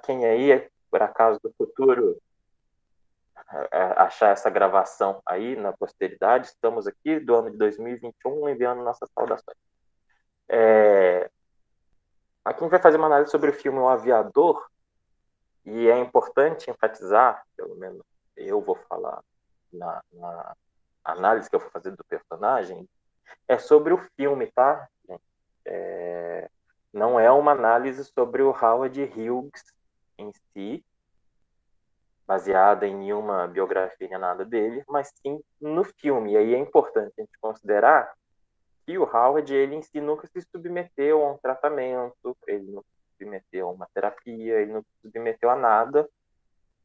quem aí, por acaso do futuro, achar essa gravação aí na posteridade, estamos aqui do ano de 2021 enviando nossas saudações. Aqui a gente vai fazer uma análise sobre o filme O Aviador, e é importante enfatizar, pelo menos eu vou falar na análise que eu vou fazer do personagem, é sobre o filme, tá, gente? Não é uma análise sobre o Howard Hughes em si, baseada em nenhuma biografia nem nada dele, mas sim no filme. E aí é importante a gente considerar que o Howard, ele em si nunca se submeteu a um tratamento, ele não se submeteu a uma terapia, ele não se submeteu a nada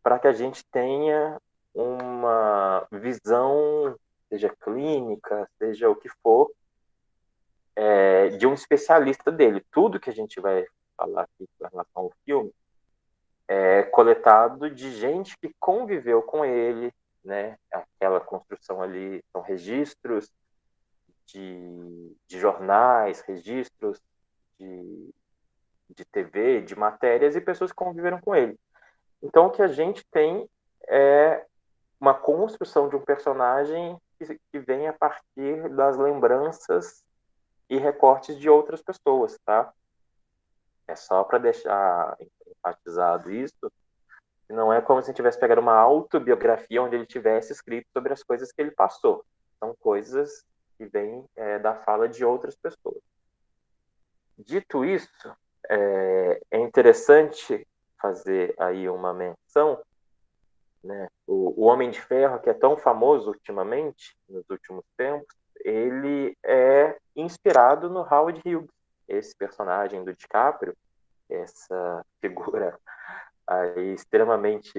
para que a gente tenha uma visão, seja clínica, seja o que for, de um especialista dele. Tudo que a gente vai falar aqui em relação ao filme é coletado de gente que conviveu com ele, né? Aquela construção ali são registros de jornais, registros de, de TV, de matérias e pessoas que conviveram com ele. Então, o que a gente tem é uma construção de um personagem que vem a partir das lembranças e recortes de outras pessoas, tá? É só para deixar enfatizado isso. Não é como se a gente tivesse pegado uma autobiografia onde ele tivesse escrito sobre as coisas que ele passou. São coisas que vêm da fala de outras pessoas. Dito isso, é interessante fazer aí uma menção, né? O Homem de Ferro, que é tão famoso ultimamente, nos últimos tempos, ele é inspirado no Howard Hughes, esse personagem do DiCaprio, essa figura aí extremamente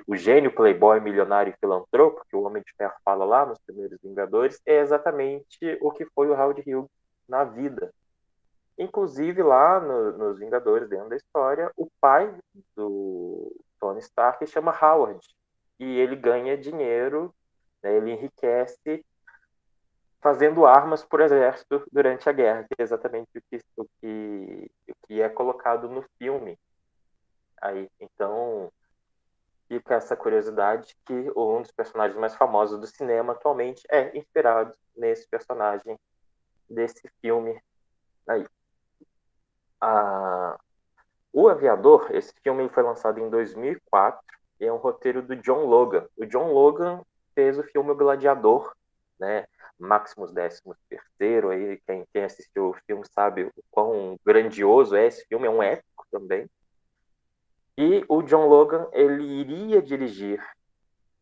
o gênio playboy, milionário e filantropo, que o Homem de Ferro fala lá nos primeiros Vingadores, é exatamente o que foi o Howard Hughes na vida. Inclusive lá nos Vingadores, dentro da história, o pai do Tony Stark chama Howard e ele ganha dinheiro, né, ele enriquece fazendo armas por exército durante a guerra, que é exatamente o que é colocado no filme. Aí, então, fica essa curiosidade que um dos personagens mais famosos do cinema atualmente é inspirado nesse personagem desse filme aí. A, o Aviador, esse filme foi lançado em 2004 e é um roteiro do John Logan. O John Logan fez o filme O Gladiador, né? Maximus Décimo Terceiro, aí quem assistiu o filme sabe o quão grandioso é esse filme, é um épico também. E o John Logan, ele iria dirigir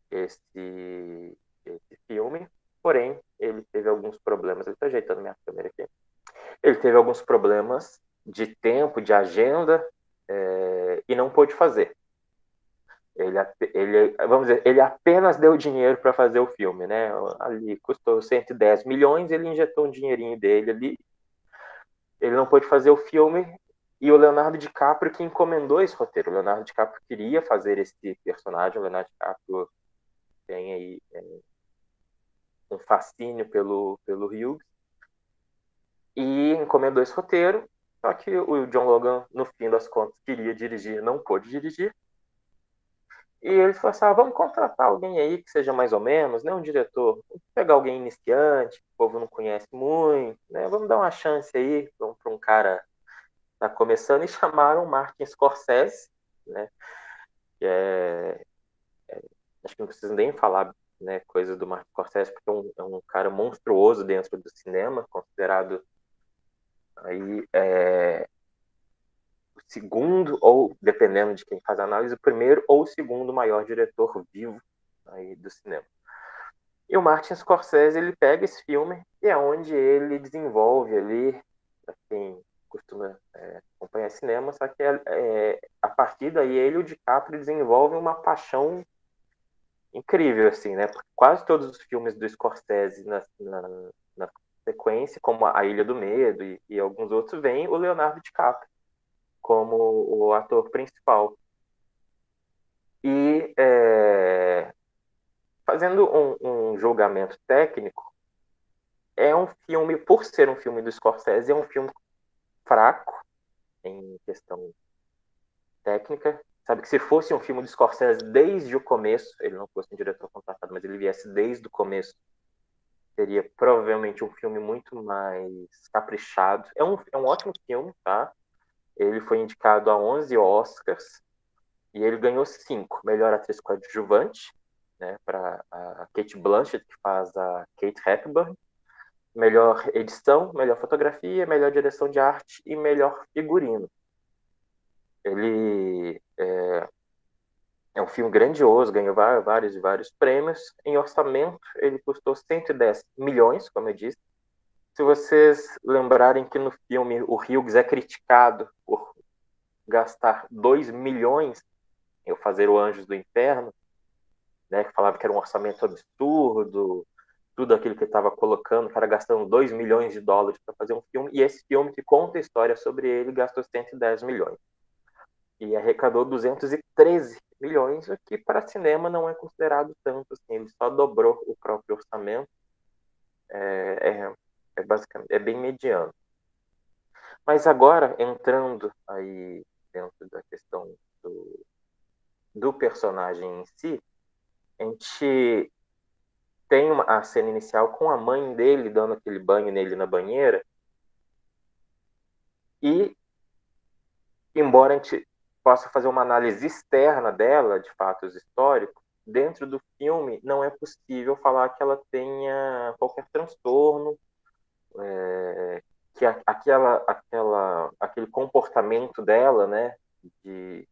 esse filme, porém, ele teve alguns problemas. Ele está ajeitando minha câmera aqui. Ele teve alguns problemas de tempo, de agenda, e não pôde fazer. Vamos dizer, ele apenas deu dinheiro para fazer o filme, né? Ali custou 110 milhões, ele injetou um dinheirinho dele ali. Ele não pôde fazer o filme e o Leonardo DiCaprio que encomendou esse roteiro. O Leonardo DiCaprio queria fazer esse personagem. O Leonardo DiCaprio tem aí um fascínio pelo Hughes e encomendou esse roteiro. Só que o John Logan, no fim das contas, queria dirigir, não pôde dirigir. E ele falou assim: vamos contratar alguém aí que seja mais ou menos, né? Um diretor. Vamos pegar alguém iniciante, que o povo não conhece muito, né? Vamos dar uma chance aí para um cara que tá começando. E chamaram o Martin Scorsese, né? Que acho que não preciso nem falar, né, coisa do Martin Scorsese, porque é um cara monstruoso dentro do cinema, considerado aí o segundo, ou dependendo de quem faz a análise, o primeiro ou o segundo maior diretor vivo aí do cinema. E o Martin Scorsese, ele pega esse filme e é onde ele desenvolve ali, para quem costuma acompanhar cinema, só que a partir daí ele e o DiCaprio desenvolvem uma paixão incrível, assim, né? Porque quase todos os filmes do Scorsese na sequência, como A Ilha do Medo e alguns outros, vem o Leonardo DiCaprio como o ator principal. E fazendo um julgamento técnico, é um filme, por ser um filme do Scorsese, é um filme fraco em questão técnica. Sabe que se fosse um filme de Scorsese desde o começo, ele não fosse um diretor contratado, mas ele viesse desde o começo, seria provavelmente um filme muito mais caprichado. É um ótimo filme, tá? Ele foi indicado a 11 Oscars e ele ganhou 5. Melhor atriz coadjuvante, né, para a Cate Blanchett, que faz a Kate Hepburn. Melhor edição, melhor fotografia, melhor direção de arte e melhor figurino. Ele é um filme grandioso, ganhou vários e vários prêmios. Em orçamento, ele custou 110 milhões, como eu disse. Se vocês lembrarem que no filme o Hughes é criticado por gastar 2 milhões em fazer o Anjos do Inferno, né, que falava que era um orçamento absurdo, tudo aquilo que ele estava colocando, o cara gastando 2 milhões de dólares para fazer um filme, e esse filme que conta a história sobre ele gastou 110 milhões. E arrecadou 213 milhões, o que para cinema não é considerado tanto, assim, ele só dobrou o próprio orçamento, basicamente, é bem mediano. Mas agora, entrando aí dentro da questão do personagem em si, a gente tem a cena inicial com a mãe dele dando aquele banho nele na banheira, e embora a gente possa fazer uma análise externa dela, de fatos históricos, dentro do filme não é possível falar que ela tenha qualquer transtorno, que aquele comportamento dela, né, de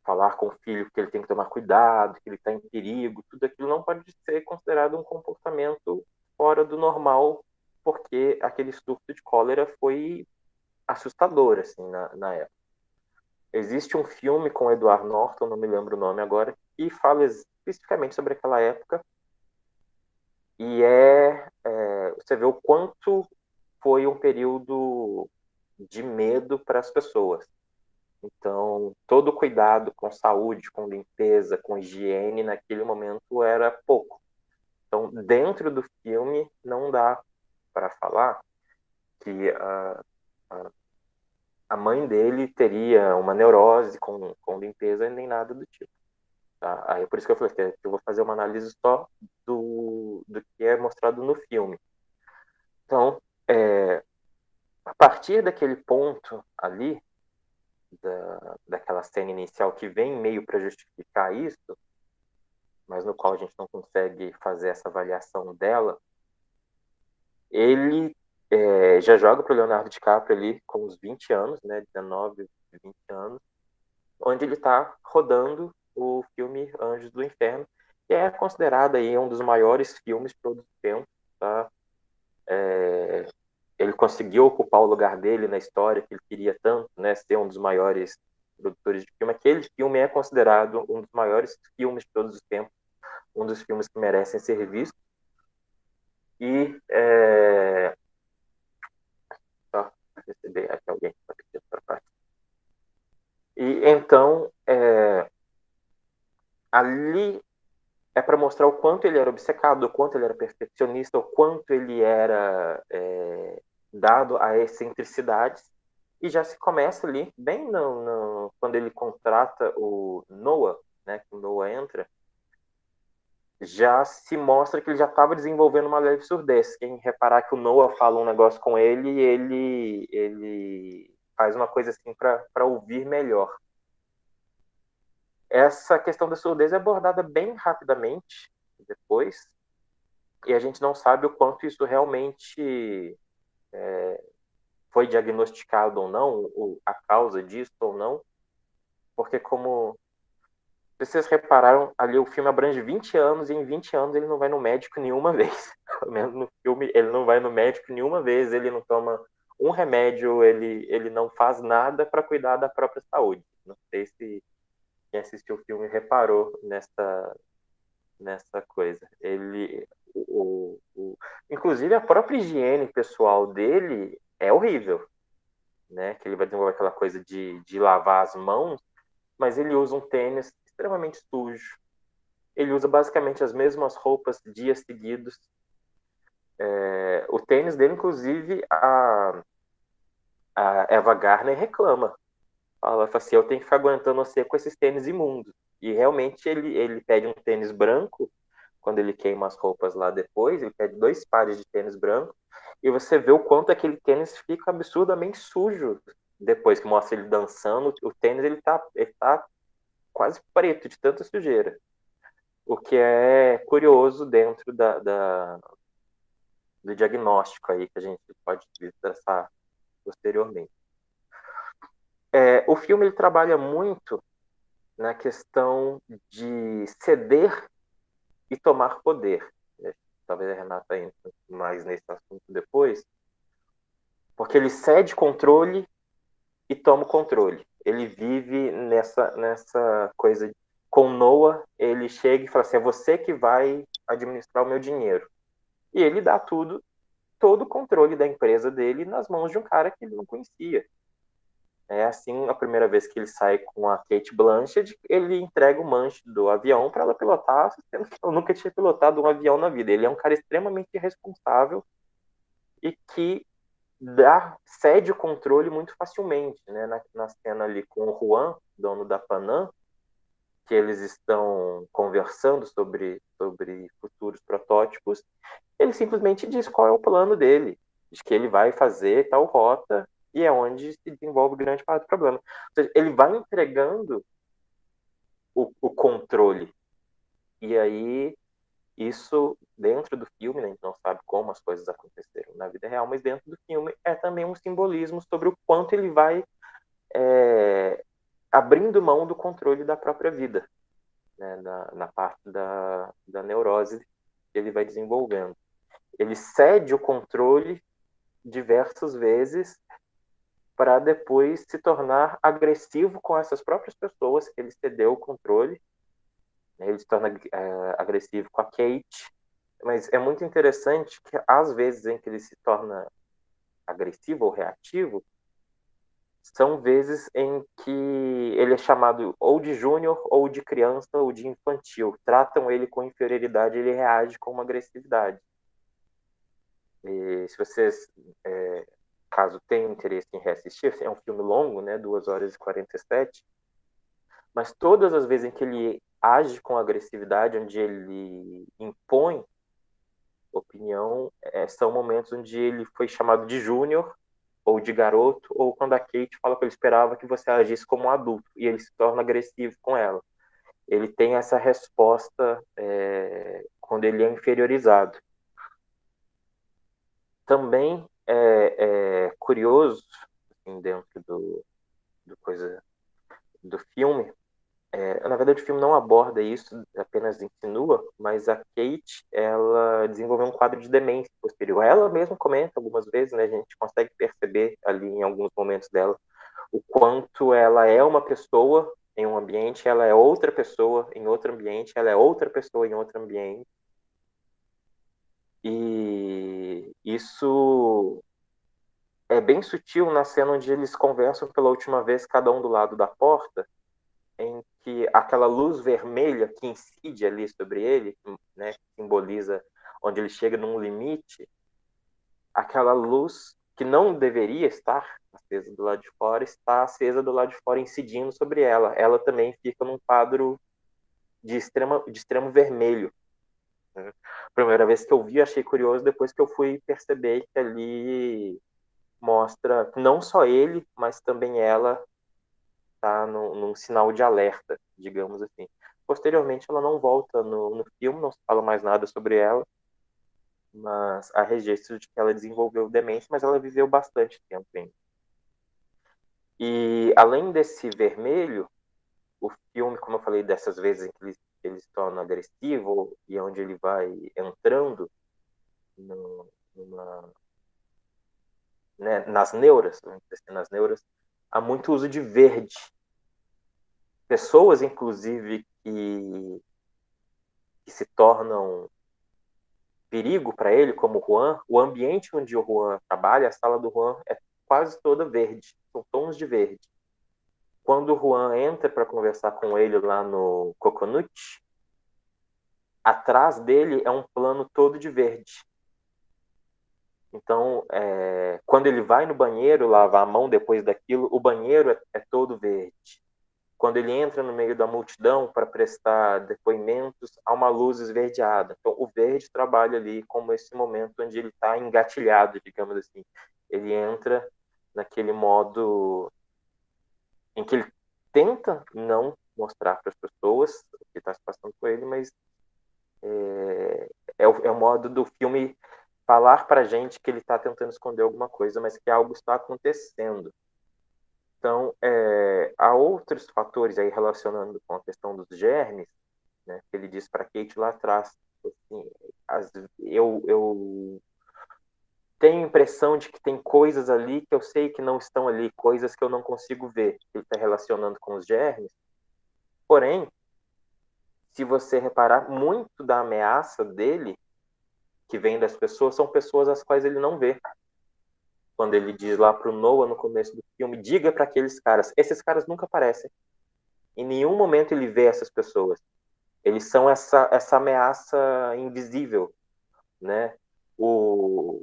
falar com o filho que ele tem que tomar cuidado, que ele está em perigo, tudo aquilo não pode ser considerado um comportamento fora do normal, porque aquele surto de cólera foi assustador, assim, na época. Existe um filme com Edward Norton, não me lembro o nome agora, que fala especificamente sobre aquela época, e você vê o quanto foi um período de medo para as pessoas. Então, todo o cuidado com saúde, com limpeza, com higiene, naquele momento era pouco. Então, dentro do filme, não dá para falar que a mãe dele teria uma neurose com limpeza nem nada do tipo. Tá? Aí, por isso que eu falei que eu vou fazer uma análise só do que é mostrado no filme. Então, a partir daquele ponto ali, daquela cena inicial que vem meio para justificar isso, mas no qual a gente não consegue fazer essa avaliação dela, ele já joga para o Leonardo DiCaprio ali com uns 20 anos, né, 19, 20 anos, onde ele está rodando o filme Anjos do Inferno, que é considerado aí um dos maiores filmes de todos os tempos, tá? Ele conseguiu ocupar o lugar dele na história que ele queria tanto, né, ser um dos maiores produtores de filme. Aquele filme é considerado um dos maiores filmes de todos os tempos, um dos filmes que merecem ser vistos. E só receber aqui alguém que está pedindo para participar. E então ali é para mostrar o quanto ele era obcecado, o quanto ele era perfeccionista, o quanto ele era dado a excentricidades. E já se começa ali, bem quando ele contrata o Noah, né, que o Noah entra, já se mostra que ele já estava desenvolvendo uma leve surdez. Quem reparar que o Noah fala um negócio com ele, ele faz uma coisa assim para ouvir melhor. Essa questão da surdez é abordada bem rapidamente depois, e a gente não sabe o quanto isso realmente foi diagnosticado ou não, ou a causa disso ou não, porque como vocês repararam, ali o filme abrange 20 anos e em 20 anos ele não vai no médico nenhuma vez. Pelo menos no filme ele não vai no médico nenhuma vez, ele não toma um remédio, ele não faz nada para cuidar da própria saúde. Não sei se quem assistiu o filme reparou nessa coisa. Inclusive a própria higiene pessoal dele é horrível, né? Que ele vai desenvolver aquela coisa de lavar as mãos, mas ele usa um tênis extremamente sujo. Ele usa basicamente as mesmas roupas dias seguidos. O tênis dele, inclusive, a Eva Gardner reclama. fala assim, eu tenho que ficar aguentando você com esses tênis imundos. E realmente ele pede um tênis branco, quando ele queima as roupas lá depois, ele pede 2 pares de tênis branco, e você vê o quanto aquele tênis fica absurdamente sujo depois que mostra ele dançando. O tênis ele tá quase preto de tanta sujeira. O que é curioso dentro do diagnóstico aí que a gente pode traçar posteriormente. O filme ele trabalha muito na questão de ceder e tomar poder. Talvez a Renata entre mais nesse assunto depois, porque ele cede controle e toma o controle. Ele vive nessa coisa. Com Noah, ele chega e fala assim: é você que vai administrar o meu dinheiro. E ele dá todo o controle da empresa dele nas mãos de um cara que ele não conhecia. É assim, a primeira vez que ele sai com a Kate Blanchett, ele entrega o manche do avião para ela pilotar, sendo que eu nunca tinha pilotado um avião na vida. Ele é um cara extremamente irresponsável e que cede o controle muito facilmente, né? Na cena ali com o Juan, dono da Panam, que eles estão conversando sobre futuros protótipos, ele simplesmente diz qual é o plano dele, diz que ele vai fazer tal rota e é onde se desenvolve grande parte do problema. Ou seja, ele vai entregando o controle. E aí, isso dentro do filme, né, a gente não sabe como as coisas aconteceram na vida real, mas dentro do filme é também um simbolismo sobre o quanto ele vai abrindo mão do controle da própria vida, né, na parte da neurose que ele vai desenvolvendo. Ele cede o controle diversas vezes para depois se tornar agressivo com essas próprias pessoas que ele cedeu o controle. Ele se torna agressivo com a Kate, mas é muito interessante que às vezes em que ele se torna agressivo ou reativo, são vezes em que ele é chamado ou de júnior, ou de criança, ou de infantil. Tratam ele com inferioridade, ele reage com uma agressividade. E se vocês, caso tenham interesse em reassistir, é um filme longo, né, 2 horas e 47, mas todas as vezes em que ele age com agressividade, onde ele impõe opinião, são momentos onde ele foi chamado de júnior, ou de garoto, ou quando a Kate fala que ele esperava que você agisse como um adulto, e ele se torna agressivo com ela. Ele tem essa resposta quando ele é inferiorizado. Também é curioso, assim, dentro do coisa do filme, na verdade o filme não aborda isso, apenas insinua, mas a Kate, ela desenvolveu um quadro de demência posterior. Ela mesma comenta algumas vezes, né, a gente consegue perceber ali em alguns momentos dela o quanto ela é uma pessoa em um ambiente, ela é outra pessoa em outro ambiente, ela é outra pessoa em outro ambiente. E isso é bem sutil na cena onde eles conversam pela última vez, cada um do lado da porta, em que aquela luz vermelha que incide ali sobre ele, né, que simboliza onde ele chega num limite, aquela luz que não deveria estar acesa do lado de fora, está acesa do lado de fora, incidindo sobre ela. Ela também fica num quadro de extremo vermelho. Né? Primeira vez que eu vi, achei curioso, depois que eu fui perceber que ali mostra não só ele, mas também ela tá num sinal de alerta, digamos assim. Posteriormente, ela não volta no filme, não se fala mais nada sobre ela, mas há registros de que ela desenvolveu demência, mas ela viveu bastante tempo ainda. E além desse vermelho, o filme, como eu falei, dessas vezes em que ele se torna agressivo e onde ele vai entrando numa, né, nas neuras, nas neuras, há muito uso de verde. Pessoas, inclusive, que se tornam perigo para ele, como o Juan, o ambiente onde o Juan trabalha, a sala do Juan é quase toda verde, são tons de verde. Quando o Juan entra para conversar com ele lá no Coconut, atrás dele é um plano todo de verde. Então, quando ele vai no banheiro lavar a mão depois daquilo, o banheiro é todo verde. Quando ele entra no meio da multidão para prestar depoimentos, há uma luz esverdeada. Então, o verde trabalha ali como esse momento onde ele está engatilhado, digamos assim. Ele entra naquele modo em que ele tenta não mostrar para as pessoas o que está se passando com ele, mas é o modo do filme falar para a gente que ele está tentando esconder alguma coisa, mas que algo está acontecendo. Então, há outros fatores aí relacionando com a questão dos germes, né, que ele diz para Kate lá atrás. Assim, eu tenho a impressão de que tem coisas ali que eu sei que não estão ali, coisas que eu não consigo ver, que ele está relacionando com os germes. Porém, se você reparar, muito da ameaça dele, que vem das pessoas, são pessoas às quais ele não vê. Quando ele diz lá pro Noah no começo do filme, diga para aqueles caras. Esses caras nunca aparecem. Em nenhum momento ele vê essas pessoas. Eles são essa ameaça invisível, né? O,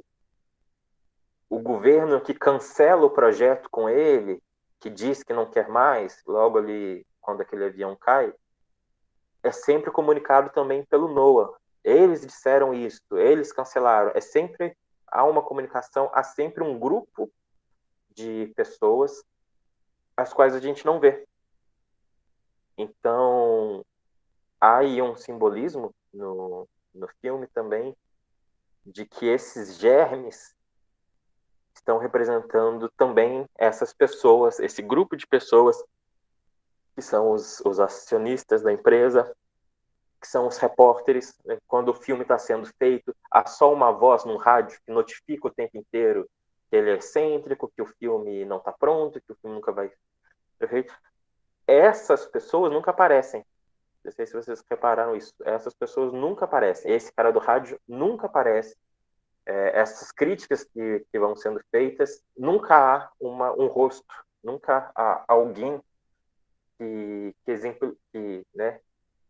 o governo que cancela o projeto com ele, que diz que não quer mais, logo ali quando aquele avião cai, é sempre comunicado também pelo Noah. Eles disseram isso, eles cancelaram. Há uma comunicação, há sempre um grupo de pessoas as quais a gente não vê. Então, há aí um simbolismo no filme também de que esses germes estão representando também essas pessoas, esse grupo de pessoas que são os acionistas da empresa, que são os repórteres. Né? Quando o filme está sendo feito, há só uma voz num rádio que notifica o tempo inteiro que ele é excêntrico, que o filme não está pronto, que o filme nunca vai ser feito. Essas pessoas nunca aparecem. Não sei se vocês repararam isso. Essas pessoas nunca aparecem. Esse cara do rádio nunca aparece. Essas críticas que vão sendo feitas, nunca há um rosto, nunca há alguém né,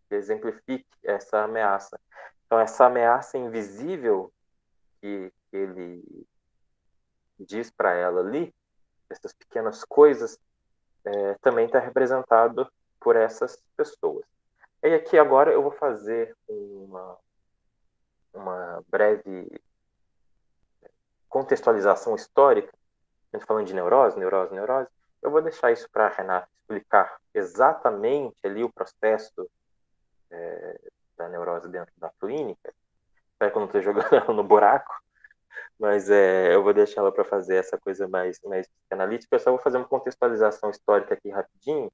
que exemplifique essa ameaça. Então, essa ameaça invisível que ele diz para ela ali, essas pequenas coisas, também está representado por essas pessoas. E aqui agora eu vou fazer uma breve contextualização histórica, a gente falando de neurose, neurose, neurose. Eu vou deixar isso para a Renata explicar exatamente ali o processo da neurose dentro da clínica, para que eu não esteja jogando ela no buraco, mas eu vou deixar ela para fazer essa coisa mais analítica. Eu só vou fazer uma contextualização histórica aqui rapidinho,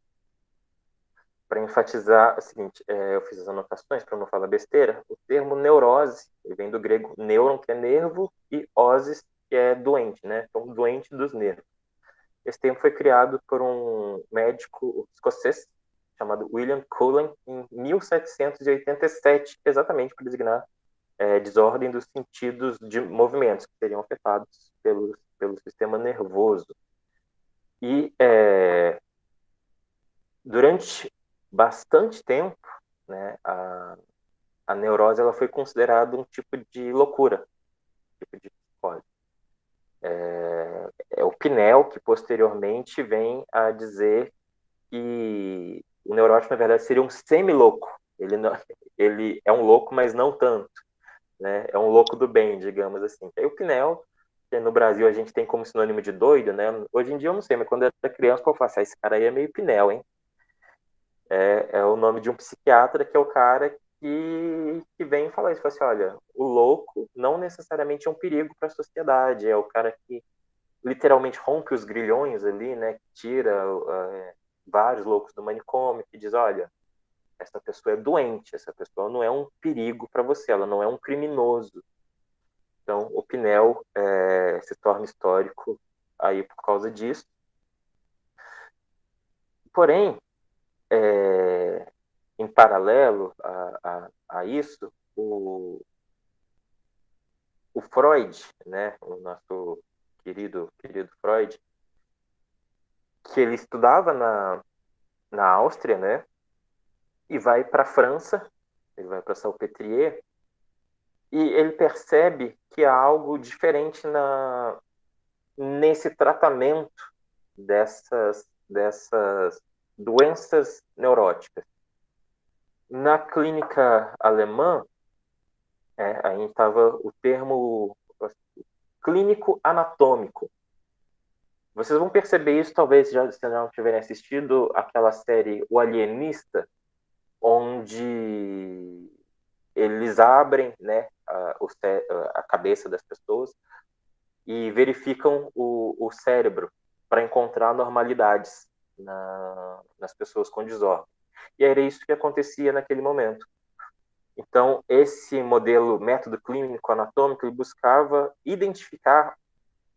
para enfatizar o seguinte, eu fiz as anotações para não falar besteira. O termo neurose, ele vem do grego neuron, que é nervo, e osis, que é doente, né? Então, doente dos nervos. Esse termo foi criado por um médico escocês chamado William Cullen em 1787, exatamente para designar desordem dos sentidos de movimentos que seriam afetados pelo sistema nervoso. E durante bastante tempo, né, a neurose ela foi considerada um tipo de loucura, um tipo de psicose. É o Pinel que posteriormente vem a dizer que o neurótico, na verdade, seria um semi-louco. Ele, não, ele é um louco, mas não tanto. Né? É um louco do bem, digamos assim. E aí o Pinel, que no Brasil a gente tem como sinônimo de doido, né? Hoje em dia eu não sei, mas quando eu era criança eu falo assim, esse cara aí é meio Pinel, hein? É o nome de um psiquiatra que é o cara que vem falar isso. Fala assim, olha, o louco não necessariamente é um perigo para a sociedade, é o cara que literalmente rompe os grilhões ali, né? Que tira vários loucos do manicômio, que diz, olha, essa pessoa é doente, essa pessoa não é um perigo para você, ela não é um criminoso. Então, o Pinel se torna histórico aí por causa disso. Porém, em paralelo a isso, o Freud, né, o nosso querido Freud, que ele estudava na Áustria, né, e vai para a França, ele vai para Salpêtrière, E ele percebe que há algo diferente nesse tratamento dessas doenças neuróticas. Na clínica alemã, a gente estava o termo clínico anatômico. Vocês vão perceber isso, talvez se já não tiverem assistido aquela série O Alienista, onde eles abrem, né, a cabeça das pessoas e verificam o cérebro para encontrar normalidades nas pessoas com desordem. E era isso que acontecia naquele momento. Então, esse método clínico anatômico, ele buscava identificar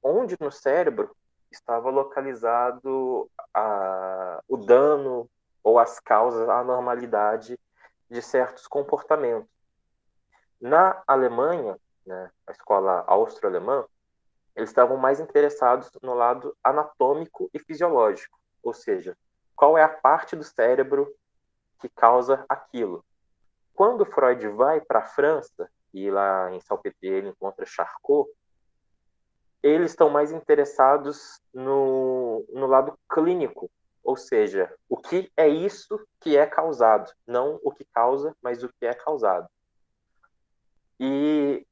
onde no cérebro estava localizado o dano ou as causas, a anormalidade de certos comportamentos. Na Alemanha, né, a escola austro-alemã, eles estavam mais interessados no lado anatômico e fisiológico, ou seja, qual é a parte do cérebro que causa aquilo. Quando Freud vai para a França, e lá em Salpêtrière ele encontra Charcot, eles estão mais interessados no lado clínico, ou seja, o que é isso que é causado, não o que causa, mas o que é causado. E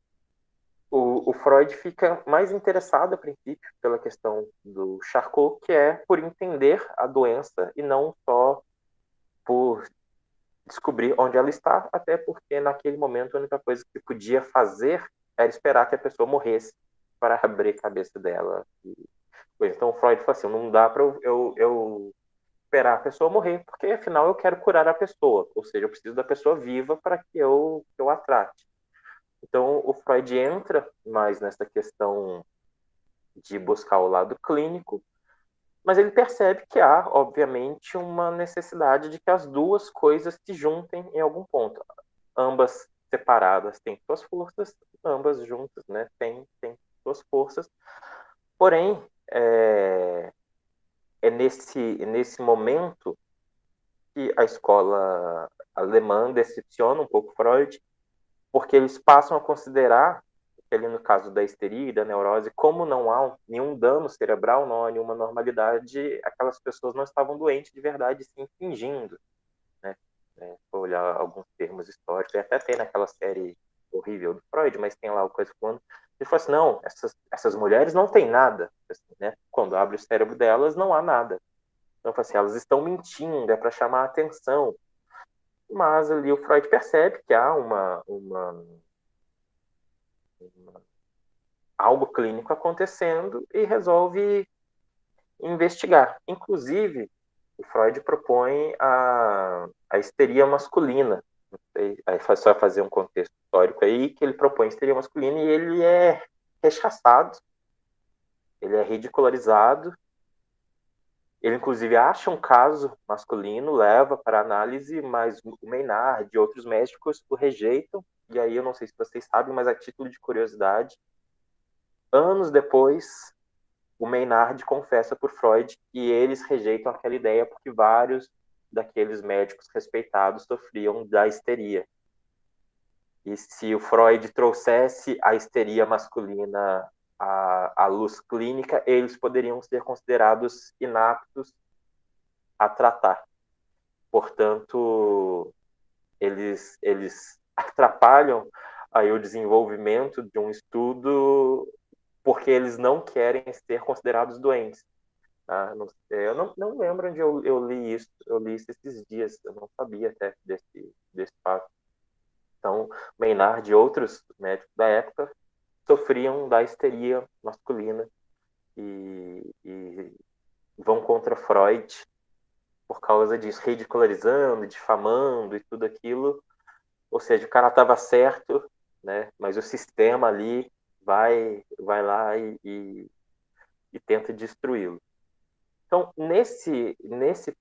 o Freud fica mais interessado, a princípio, pela questão do Charcot, que é por entender a doença e não só por descobrir onde ela está, até porque naquele momento a única coisa que podia fazer era esperar que a pessoa morresse para abrir a cabeça dela. Então o Freud falou assim, não dá para eu esperar a pessoa morrer, porque afinal eu quero curar a pessoa, ou seja, eu preciso da pessoa viva para que eu a trate. Então o Freud entra mais nessa questão de buscar o lado clínico, mas ele percebe que há, obviamente, uma necessidade de que as duas coisas se juntem em algum ponto. Ambas separadas têm suas forças, ambas juntas, né, têm suas forças. Porém, é nesse momento que a escola alemã decepciona um pouco Freud, porque eles passam a considerar, ali no caso da histeria e da neurose, como não há nenhum dano cerebral, não há nenhuma normalidade, aquelas pessoas não estavam doentes de verdade, sim fingindo, né? Vou olhar alguns termos históricos, e até tem naquela série horrível do Freud, mas tem lá o coisa falando, ele falou assim, não, essas mulheres não têm nada, assim, né? Quando abre o cérebro delas, não há nada. Então, assim, elas estão mentindo, é para chamar a atenção. Mas ali o Freud percebe que há algo clínico acontecendo e resolve investigar. Inclusive, o Freud propõe a histeria masculina. Aí só fazer um contexto histórico aí, que ele propõe a histeria masculina e ele é rechaçado, ele é ridicularizado. Ele, inclusive, acha um caso masculino, leva para análise, mas o Maynard e outros médicos o rejeitam. E aí, eu não sei se vocês sabem, mas a título de curiosidade, anos depois, o Maynard confessa por Freud que eles rejeitam aquela ideia porque vários daqueles médicos respeitados sofriam da histeria. E se o Freud trouxesse a histeria masculina à luz clínica, eles poderiam ser considerados inaptos a tratar. Portanto, eles atrapalham aí o desenvolvimento de um estudo porque eles não querem ser considerados doentes. Tá? Eu não lembro onde eu li isso. Eu li isso esses dias. Eu não sabia até desse fato. Então, Maynard e outros médicos da época sofriam da histeria masculina e vão contra Freud por causa disso, ridicularizando, difamando e tudo aquilo. Ou seja, o cara estava certo, né? Mas o sistema ali vai lá e tenta destruí-lo. Então, nesse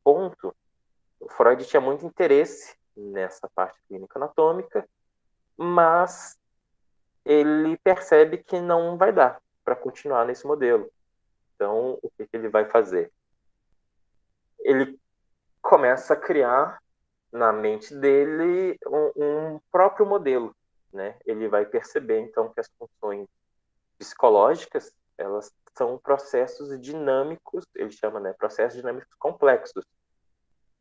ponto, o Freud tinha muito interesse nessa parte clínica anatômica, mas ele percebe que não vai dar para continuar nesse modelo. Então, o que ele vai fazer? Ele começa a criar na mente dele um próprio modelo. né, ele vai perceber, então, que as funções psicológicas, elas são processos dinâmicos, ele chama, né, processos dinâmicos complexos,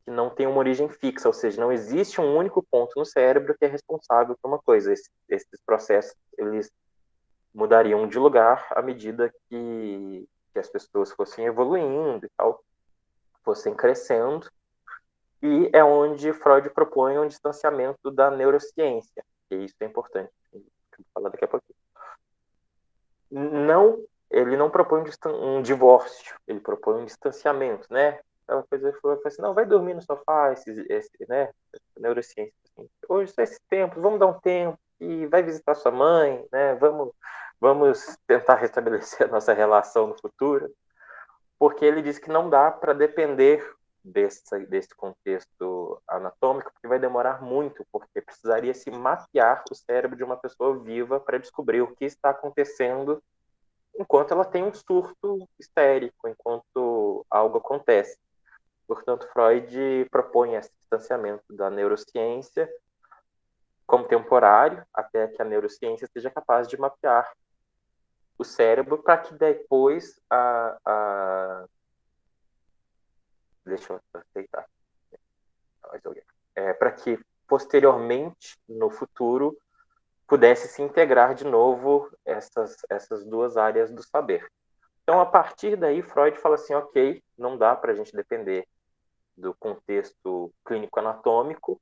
que não tem uma origem fixa, ou seja, não existe um único ponto no cérebro que é responsável por uma coisa. Esses processos, eles mudariam de lugar à medida que as pessoas fossem evoluindo e tal, fossem crescendo, e é onde Freud propõe um distanciamento da neurociência, e isso é importante, vou falar daqui a pouquinho. Não, ele não propõe um divórcio, ele propõe um distanciamento, né? Aquela coisa que foi assim, não, vai dormir no sofá, né? Neurociência, assim, hoje só esse tempo, vamos dar um tempo e vai visitar sua mãe, né? Vamos tentar restabelecer a nossa relação no futuro, porque ele diz que não dá para depender desse contexto anatômico, porque vai demorar muito, porque precisaria se mapear o cérebro de uma pessoa viva para descobrir o que está acontecendo enquanto ela tem um surto histérico, enquanto algo acontece. Portanto, Freud propõe esse distanciamento da neurociência como temporário, até que a neurociência seja capaz de mapear o cérebro para que depois deixa eu aceitar. Para que posteriormente, no futuro, pudesse se integrar de novo essas duas áreas do saber. Então, a partir daí, Freud fala assim, ok, não dá para a gente depender do contexto clínico-anatômico,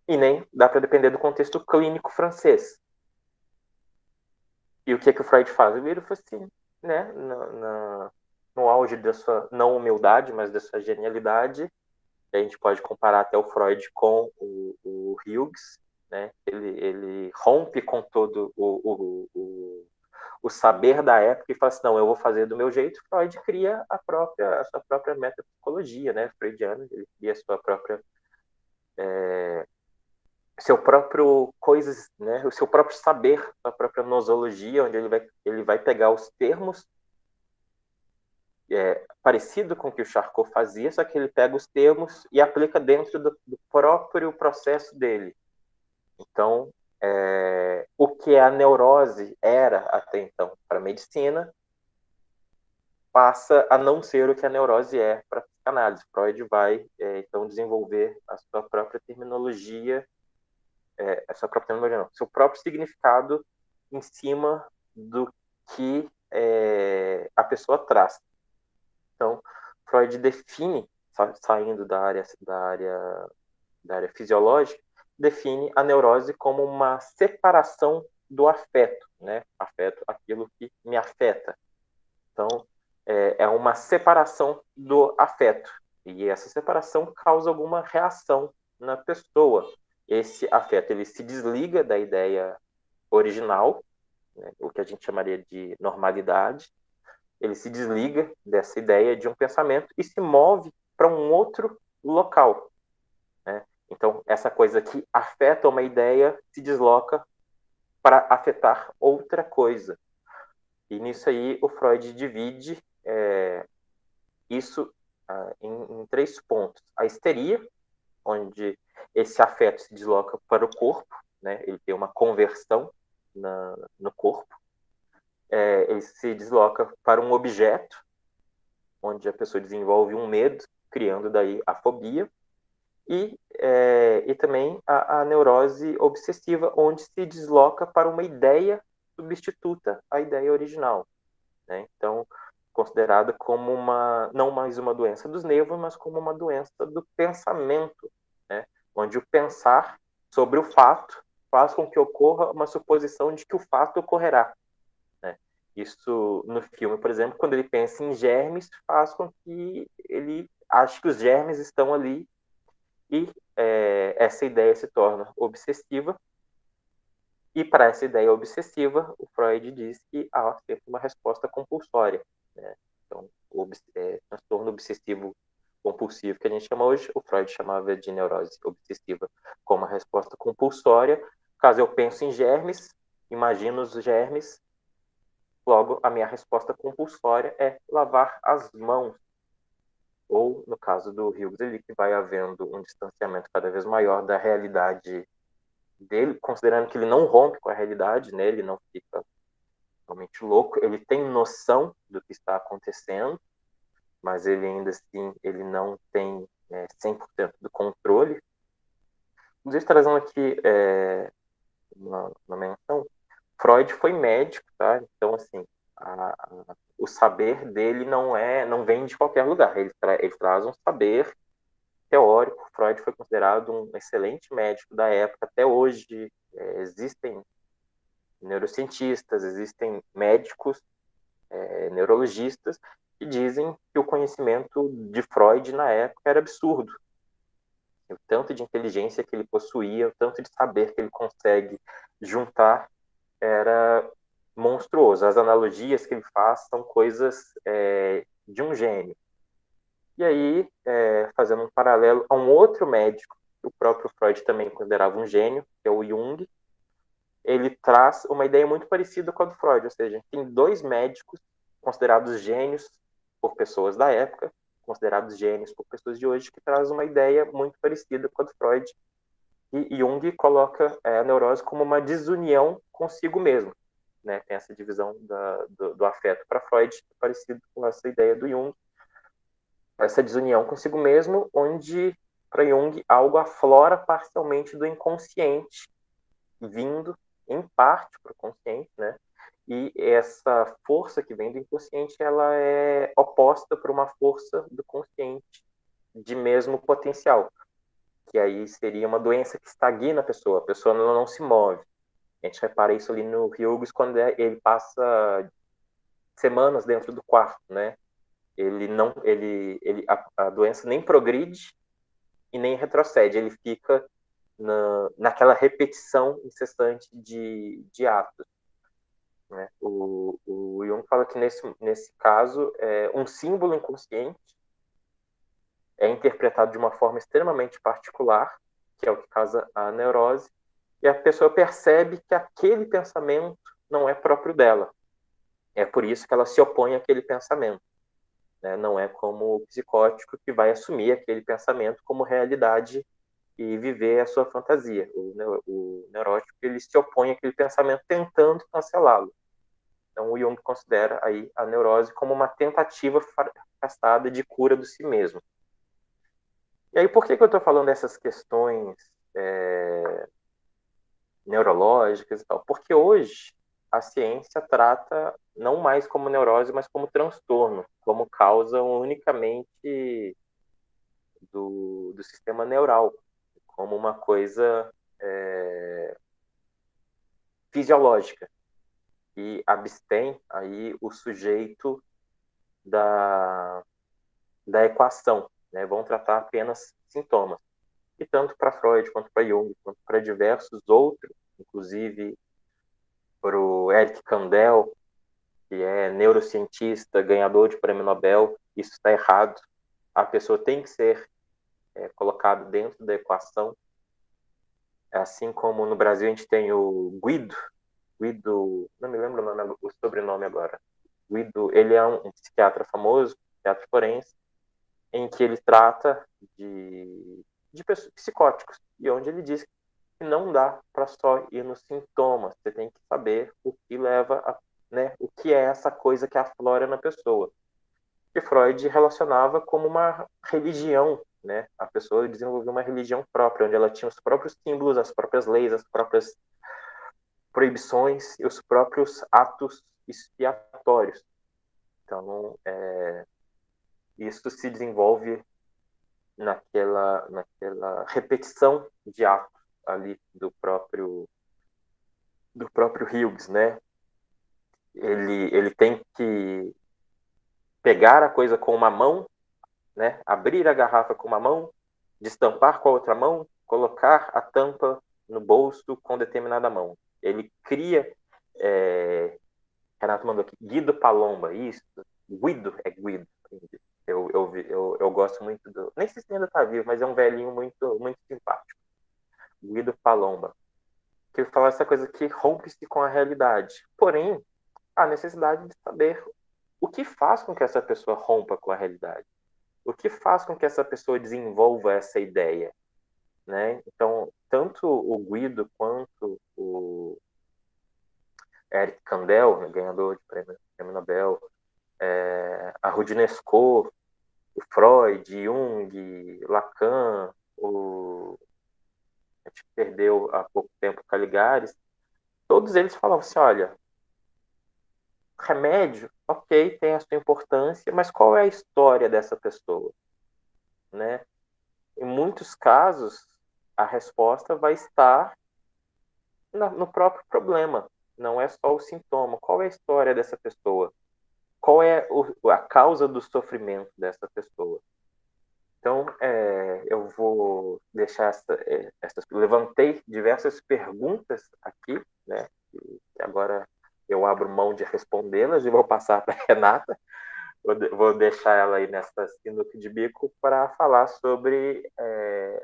e nem dá para depender do contexto clínico francês. E o que o Freud faz? Ele fala assim, né, no auge da sua, não humildade, mas da sua genialidade, a gente pode comparar até o Freud com o Hughes, né? Ele rompe com todo o saber da época e fala assim, não, eu vou fazer do meu jeito. Freud cria a sua própria metapsicologia, né? Freudiana, ele cria a sua própria seu próprio coisas, né? O seu próprio saber, a própria nosologia, onde ele vai pegar os termos parecido com o que o Charcot fazia, só que ele pega os termos e aplica dentro do próprio processo dele. Então, o que a neurose era até então para a medicina passa a não ser o que a neurose é para a psicanálise. Freud vai, então, desenvolver a sua própria terminologia, não, seu próprio significado em cima do que a pessoa traz. Então, Freud define, saindo da área fisiológica, define a neurose como uma separação do afeto, né? Afeto, aquilo que me afeta. Então, é uma separação do afeto. E essa separação causa alguma reação na pessoa. Esse afeto, ele se desliga da ideia original, né? O que a gente chamaria de normalidade. Ele se desliga dessa ideia de um pensamento e se move para um outro local, né? Então, essa coisa que afeta uma ideia se desloca para afetar outra coisa. E nisso aí o Freud divide isso em três pontos. A histeria, onde esse afeto se desloca para o corpo, né? Ele tem uma conversão no corpo. Ele se desloca para um objeto, onde a pessoa desenvolve um medo, criando daí a fobia. E também a neurose obsessiva, onde se desloca para uma ideia substituta à ideia original, né? Então, considerada como não mais uma doença dos nervos, mas como uma doença do pensamento, né? Onde o pensar sobre o fato faz com que ocorra uma suposição de que o fato ocorrerá, né? Isso, no filme, por exemplo, quando ele pensa em germes, faz com que ele ache que os germes estão ali e essa ideia se torna obsessiva. E para essa ideia obsessiva, o Freud diz que há sempre uma resposta compulsória, né? Então, o transtorno obsessivo compulsivo que a gente chama hoje, o Freud chamava de neurose obsessiva como uma resposta compulsória. Caso eu pense em germes, imagino os germes, logo a minha resposta compulsória é lavar as mãos. Ou, no caso do Hughes, ele que vai havendo um distanciamento cada vez maior da realidade dele, considerando que ele não rompe com a realidade, né? Ele não fica totalmente louco, ele tem noção do que está acontecendo, mas ele ainda assim ele não tem 100% do controle. Inclusive, trazendo aqui uma menção, Freud foi médico, tá? Então, assim, o saber dele não vem de qualquer lugar. Ele traz um saber teórico. Freud foi considerado um excelente médico da época. Até hoje existem neurocientistas, existem médicos, neurologistas que dizem que o conhecimento de Freud na época era absurdo. O tanto de inteligência que ele possuía, o tanto de saber que ele consegue juntar era monstruoso. As analogias que ele faz são coisas de um gênio. E aí, fazendo um paralelo a um outro médico, que o próprio Freud também considerava um gênio, que é o Jung, ele traz uma ideia muito parecida com a do Freud, ou seja, tem dois médicos considerados gênios por pessoas da época, considerados gênios por pessoas de hoje, que traz uma ideia muito parecida com a do Freud. E Jung coloca a neurose como uma desunião consigo mesmo. Né? Tem essa divisão do afeto para Freud, parecido com essa ideia do Jung. Essa desunião consigo mesmo, onde, para Jung, algo aflora parcialmente do inconsciente, vindo em parte para o consciente, né? E essa força que vem do inconsciente, ela é oposta por uma força do consciente de mesmo potencial, que aí seria uma doença que estagna a pessoa não se move. A gente repara isso ali no Hughes quando ele passa semanas dentro do quarto, né? Ele não, a doença nem progride e nem retrocede, ele fica naquela repetição incessante de atos. Né? O Jung fala que nesse caso, um símbolo inconsciente é interpretado de uma forma extremamente particular, que é o que causa a neurose, e a pessoa percebe que aquele pensamento não é próprio dela. É por isso que ela se opõe àquele pensamento. Né? Não é como o psicótico que vai assumir aquele pensamento como realidade e viver a sua fantasia. O neurótico ele se opõe àquele pensamento tentando cancelá-lo. Então o Jung considera aí a neurose como uma tentativa fracassada de cura do si mesmo. E aí por que eu estou falando dessas questões neurológicas e tal? Porque hoje a ciência trata não mais como neurose, mas como transtorno, como causa unicamente do sistema neural, como uma coisa fisiológica, e abstém aí o sujeito da, da equação, né? Vão tratar apenas sintomas. E tanto para Freud, quanto para Jung, quanto para diversos outros, inclusive para o Eric Kandel, que é neurocientista, ganhador de prêmio Nobel, isso está errado. A pessoa tem que ser colocada dentro da equação. Assim como no Brasil a gente tem o Guido, não me lembro o sobrenome agora. Guido, ele é um psiquiatra famoso, psiquiatra forense, em que ele trata de psicóticos, e onde ele diz que não dá para só ir nos sintomas, você tem que saber o que leva né, o que é essa coisa que aflora na pessoa. Que Freud relacionava como uma religião, né? A pessoa desenvolveu uma religião própria, onde ela tinha os próprios símbolos, as próprias leis, as próprias proibições e os próprios atos expiatórios. Então, isso se desenvolve naquela repetição de atos ali do próprio Hughes, né? Ele tem que pegar a coisa com uma mão, né? Abrir a garrafa com uma mão, destampar com a outra mão, colocar a tampa no bolso com determinada mão. Ele cria, Renato mandou aqui, Guido Palomba, isso, Guido é Guido. Eu gosto muito do. Nem sei se ainda está vivo, mas é um velhinho muito, muito simpático. Guido Palomba. Que ele fala essa coisa que rompe-se com a realidade. Porém, a necessidade de saber o que faz com que essa pessoa rompa com a realidade. O que faz com que essa pessoa desenvolva essa ideia? né? Então, tanto o Guido quanto o Eric Kandel, né, ganhador de prêmio Nobel, a Roudinesco, o Freud, Jung, Lacan, a gente perdeu há pouco tempo Caligares, todos eles falavam assim, olha, remédio, ok, tem a sua importância, mas qual é a história dessa pessoa, né? Em muitos casos, a resposta vai estar no próprio problema, não é só o sintoma. Qual é a história dessa pessoa? Qual é a causa do sofrimento dessa pessoa? Então, eu vou deixar levantei diversas perguntas aqui, né? E agora eu abro mão de respondê-las e vou passar para a Renata. Vou deixar ela aí nessa sinuca de bico para falar sobre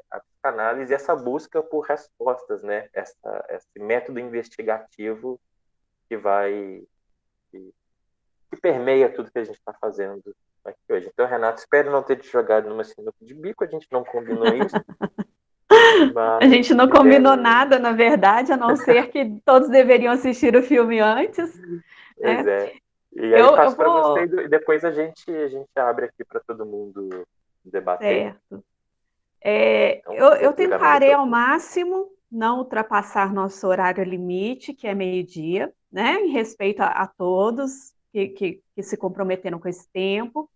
a psicanálise e essa busca por respostas, né? Esse método investigativo que vai que permeia tudo que a gente está fazendo aqui hoje. Então, Renato, espero não ter te jogado numa sinuca de bico, a gente não combinou isso, A mas gente não combinou nada, na verdade, a não ser que todos deveriam assistir o filme antes, pois né? é. E aí Eu passo para você vou. e depois a gente abre aqui para todo mundo debater. Certo. Então, Eu vou pegar no tentarei ao microfone. máximo não ultrapassar nosso horário limite, que é meio-dia, né? Em respeito a todos que se comprometeram com esse tempo.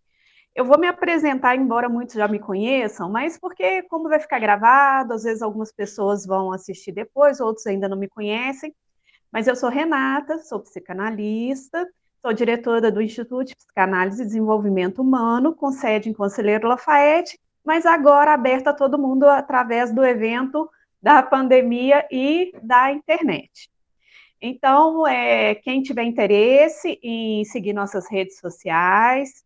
Eu vou me apresentar, embora muitos já me conheçam, mas porque, como vai ficar gravado, às vezes algumas pessoas vão assistir depois, outros ainda não me conhecem. Mas eu sou Renata, sou psicanalista, sou diretora do Instituto de Psicanálise e Desenvolvimento Humano, com sede em Conselheiro Lafayette, mas agora aberta a todo mundo através do evento da pandemia e da internet. Então, quem tiver interesse em seguir nossas redes sociais,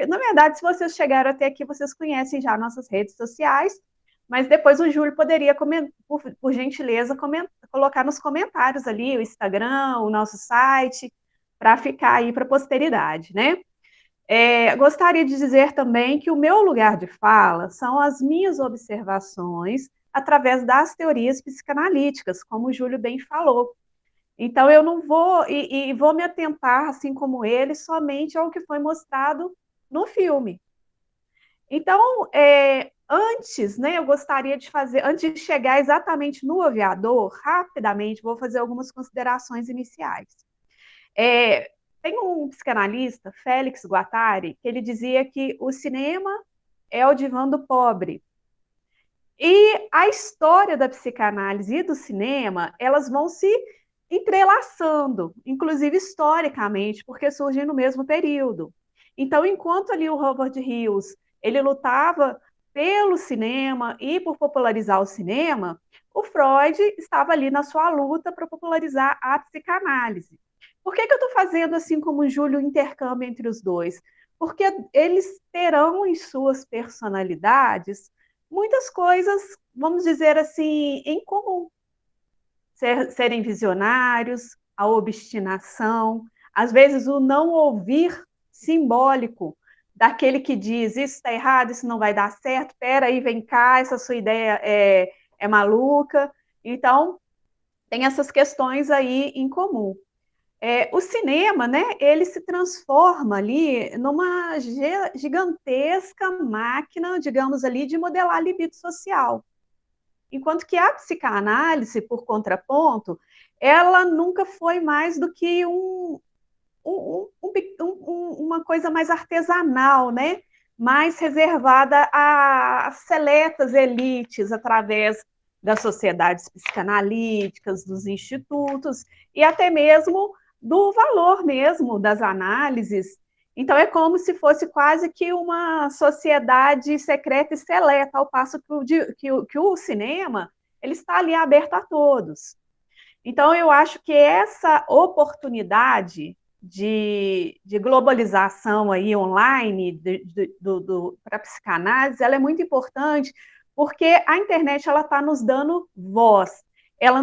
na verdade, se vocês chegaram até aqui, vocês conhecem já nossas redes sociais, mas depois o Júlio poderia, por gentileza, colocar nos comentários ali o Instagram, o nosso site, para ficar aí para a posteridade, né? Gostaria de dizer também que o meu lugar de fala são as minhas observações através das teorias psicanalíticas, como o Júlio bem falou. Então, eu não vou, e vou me atentar, assim como ele, somente ao que foi mostrado no filme. Então, antes, né, eu gostaria de fazer, antes de chegar exatamente no aviador, rapidamente, vou fazer algumas considerações iniciais. É, Tem um psicanalista, Félix Guattari, que ele dizia que o cinema é o divã do pobre. E a história da psicanálise e do cinema, elas vão se entrelaçando, inclusive historicamente, porque surgem no mesmo período. Então, enquanto ali o Robert Hughes, ele lutava pelo cinema e por popularizar o cinema, o Freud estava ali na sua luta para popularizar a psicanálise. Por que eu estou fazendo assim como o Júlio intercâmbio entre os dois? Porque eles terão em suas personalidades muitas coisas, vamos dizer assim, em comum. Serem visionários, a obstinação, às vezes o não ouvir simbólico daquele que diz isso está errado, isso não vai dar certo, espera aí, vem cá, essa sua ideia é maluca. Então, tem essas questões aí em comum. O cinema, né, ele se transforma ali numa gigantesca máquina, digamos ali, de modelar a libido social. Enquanto que a psicanálise, por contraponto, ela nunca foi mais do que uma coisa mais artesanal, né? Mais reservada a seletas elites, através das sociedades psicanalíticas, dos institutos, e até mesmo do valor mesmo das análises. Então, é como se fosse quase que uma sociedade secreta e seleta, ao passo que o cinema ele está ali aberto a todos. Então, eu acho que essa oportunidade de globalização aí online para a psicanálise, ela é muito importante, porque a internet ela está nos dando voz, ela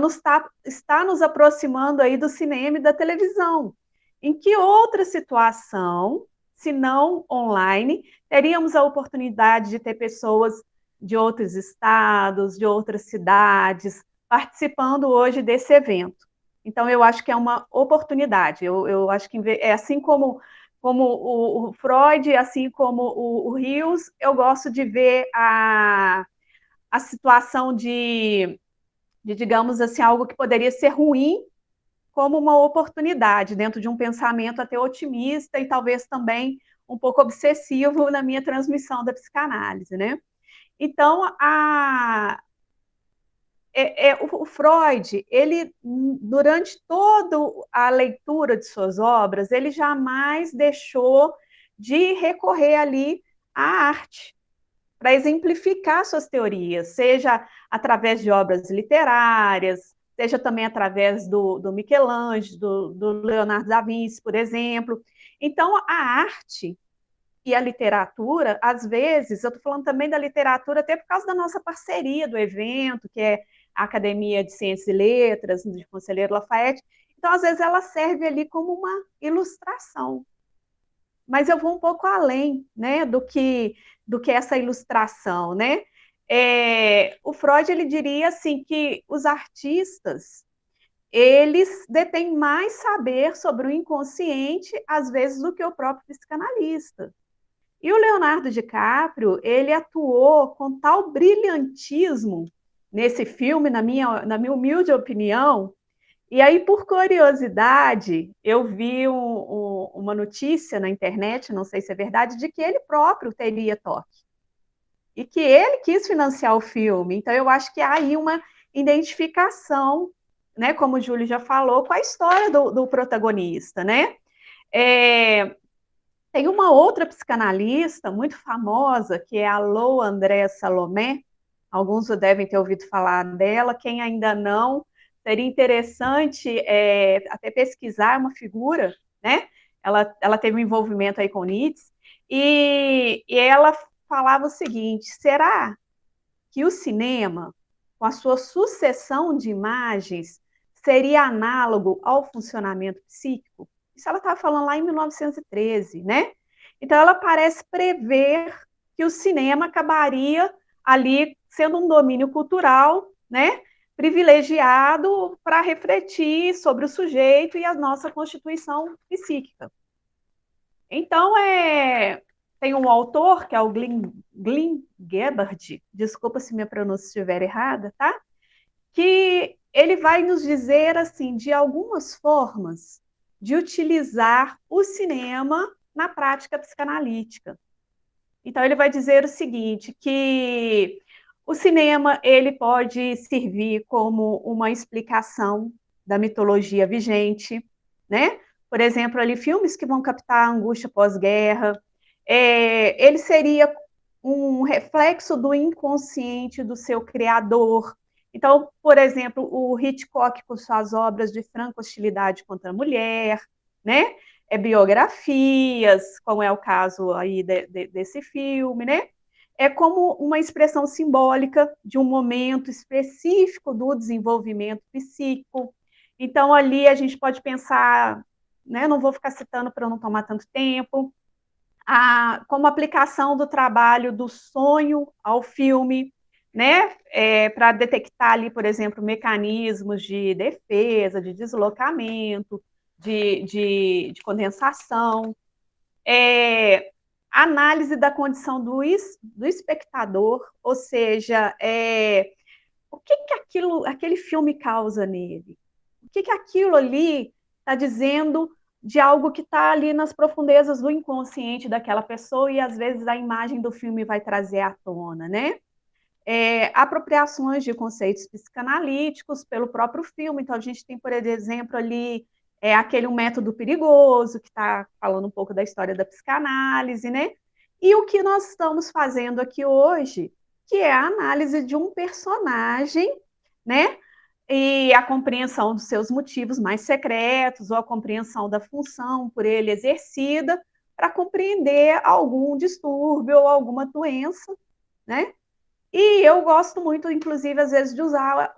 está nos aproximando aí do cinema e da televisão. Em que outra situação, se não online, teríamos a oportunidade de ter pessoas de outros estados, de outras cidades, participando hoje desse evento. Então, eu acho que é uma oportunidade. Eu acho que é assim como o Freud, assim como o Rios, eu gosto de ver a situação de, digamos assim, algo que poderia ser ruim como uma oportunidade, dentro de um pensamento até otimista e talvez também um pouco obsessivo na minha transmissão da psicanálise, né? Então, o Freud, ele, durante toda a leitura de suas obras, ele jamais deixou de recorrer ali à arte, para exemplificar suas teorias, seja através de obras literárias, seja também através do Michelangelo, do Leonardo da Vinci, por exemplo. Então, a arte e a literatura, às vezes, eu estou falando também da literatura até por causa da nossa parceria do evento, que é a Academia de Ciências e Letras, de Conselheiro Lafayette. Então, às vezes, ela serve ali como uma ilustração. Mas eu vou um pouco além, né, do que essa ilustração, né? O Freud, ele diria assim que os artistas, eles detêm mais saber sobre o inconsciente, às vezes, do que o próprio psicanalista. E o Leonardo DiCaprio, ele atuou com tal brilhantismo nesse filme, na minha humilde opinião. E aí, por curiosidade, eu vi uma notícia na internet, não sei se é verdade, de que ele próprio teria toque. E que ele quis financiar o filme. Então, eu acho que há aí uma identificação, né, como o Júlio já falou, com a história do protagonista, né? É, tem uma outra psicanalista muito famosa, que é a Lou André Salomé. Alguns devem ter ouvido falar dela, quem ainda não, seria interessante até pesquisar uma figura, né? Ela teve um envolvimento aí com o Nietzsche, e ela falava o seguinte: será que o cinema, com a sua sucessão de imagens, seria análogo ao funcionamento psíquico? Isso ela estava falando lá em 1913, né? Então, ela parece prever que o cinema acabaria ali sendo um domínio cultural, né? Privilegiado para refletir sobre o sujeito e a nossa constituição psíquica. Então, tem um autor, que é o Glenn Gebhard, desculpa se minha pronúncia estiver errada, tá? Que ele vai nos dizer, assim, de algumas formas de utilizar o cinema na prática psicanalítica. Então, ele vai dizer o seguinte, que o cinema, ele pode servir como uma explicação da mitologia vigente, né? Por exemplo, ali, filmes que vão captar a angústia pós-guerra. Ele seria um reflexo do inconsciente do seu criador. Então, por exemplo, o Hitchcock com suas obras de franca hostilidade contra a mulher, né? Biografias, como é o caso aí desse filme, né? É como uma expressão simbólica de um momento específico do desenvolvimento psíquico. Então, ali a gente pode pensar, né? Não vou ficar citando para não tomar tanto tempo, como aplicação do trabalho do sonho ao filme, né? Para detectar ali, por exemplo, mecanismos de defesa, de deslocamento, de condensação, análise da condição do espectador, ou seja, o que aquele filme causa nele? O que aquilo ali está dizendo de algo que está ali nas profundezas do inconsciente daquela pessoa, e às vezes a imagem do filme vai trazer à tona, né? Apropriações de conceitos psicanalíticos pelo próprio filme. Então, a gente tem, por exemplo, ali aquele Um Método Perigoso, que está falando um pouco da história da psicanálise, né? E o que nós estamos fazendo aqui hoje, que é a análise de um personagem, né? E a compreensão dos seus motivos mais secretos, ou a compreensão da função por ele exercida, para compreender algum distúrbio ou alguma doença, né? E eu gosto muito, inclusive, às vezes, de usar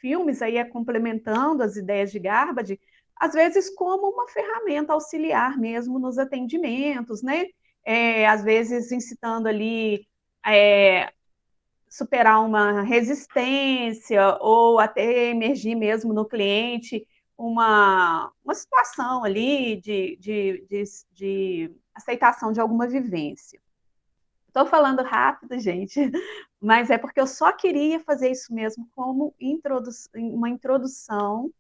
filmes aí complementando as ideias de Garbage, às vezes como uma ferramenta auxiliar mesmo nos atendimentos, né? Às vezes incitando ali superar uma resistência ou até emergir mesmo no cliente uma situação ali de aceitação de alguma vivência. Estou falando rápido, gente, mas é porque eu só queria fazer isso mesmo como uma introdução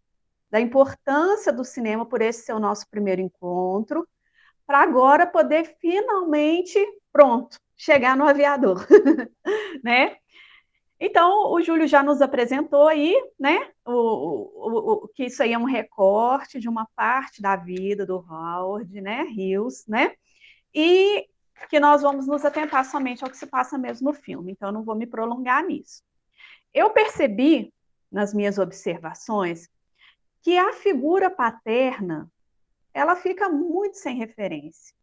da importância do cinema por esse ser o nosso primeiro encontro, para agora poder finalmente, pronto, chegar no aviador, né? Então, o Júlio já nos apresentou aí, né, que isso aí é um recorte de uma parte da vida do Howard, né, Hughes, né, e que nós vamos nos atentar somente ao que se passa mesmo no filme, então eu não vou me prolongar nisso. Eu percebi, nas minhas observações, que a figura paterna, ela fica muito sem referência.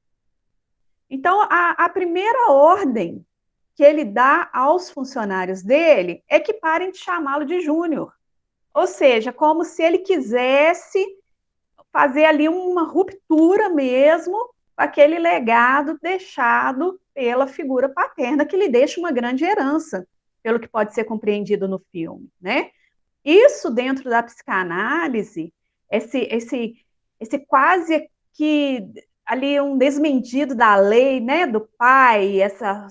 Então, a primeira ordem que ele dá aos funcionários dele é que parem de chamá-lo de Júnior. Ou seja, como se ele quisesse fazer ali uma ruptura mesmo com aquele legado deixado pela figura paterna, que lhe deixa uma grande herança, pelo que pode ser compreendido no filme, né? Isso dentro da psicanálise, esse quase que ali um desmentido da lei, né, do pai, essa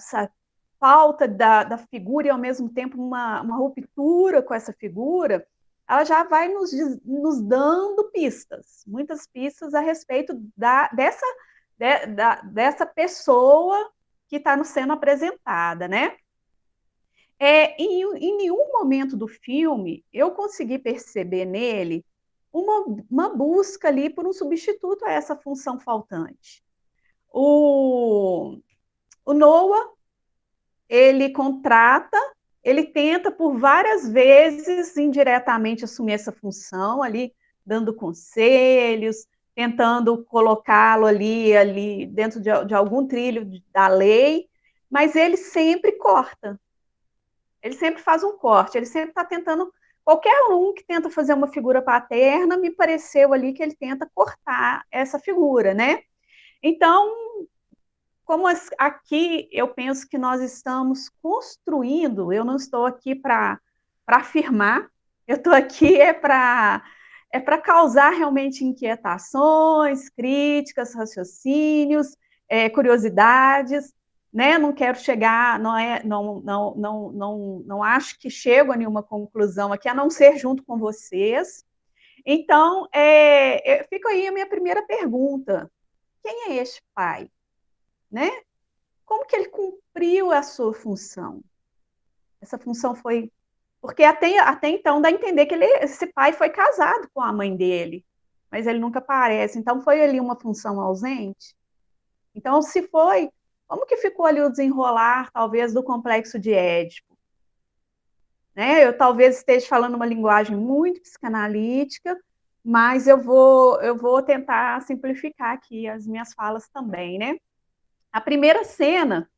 falta da figura e ao mesmo tempo uma ruptura com essa figura, ela já vai nos dando pistas, muitas pistas a respeito dessa pessoa que está nos sendo apresentada, né? Em nenhum momento do filme eu consegui perceber nele uma busca ali por um substituto a essa função faltante. O Noah, ele contrata, ele tenta por várias vezes indiretamente assumir essa função ali, dando conselhos, tentando colocá-lo ali dentro de algum trilho da lei, mas ele sempre corta. Ele sempre faz um corte, ele sempre está tentando. Qualquer um que tenta fazer uma figura paterna, me pareceu ali que ele tenta cortar essa figura, né? Então, como aqui eu penso que nós estamos construindo, eu não estou aqui para afirmar, eu estou aqui para causar realmente inquietações, críticas, raciocínios, curiosidades, né? Não quero chegar, não acho que chego a nenhuma conclusão aqui, a não ser junto com vocês. Então, fica aí a minha primeira pergunta: quem é este pai? Né? Como que ele cumpriu a sua função? Essa função foi... Porque até então dá a entender que esse pai foi casado com a mãe dele, mas ele nunca aparece. Então foi ali uma função ausente? Então, se foi, como que ficou ali o desenrolar, talvez, do complexo de Édipo? Né? Eu talvez esteja falando uma linguagem muito psicanalítica, mas eu vou tentar simplificar aqui as minhas falas também, né? A primeira cena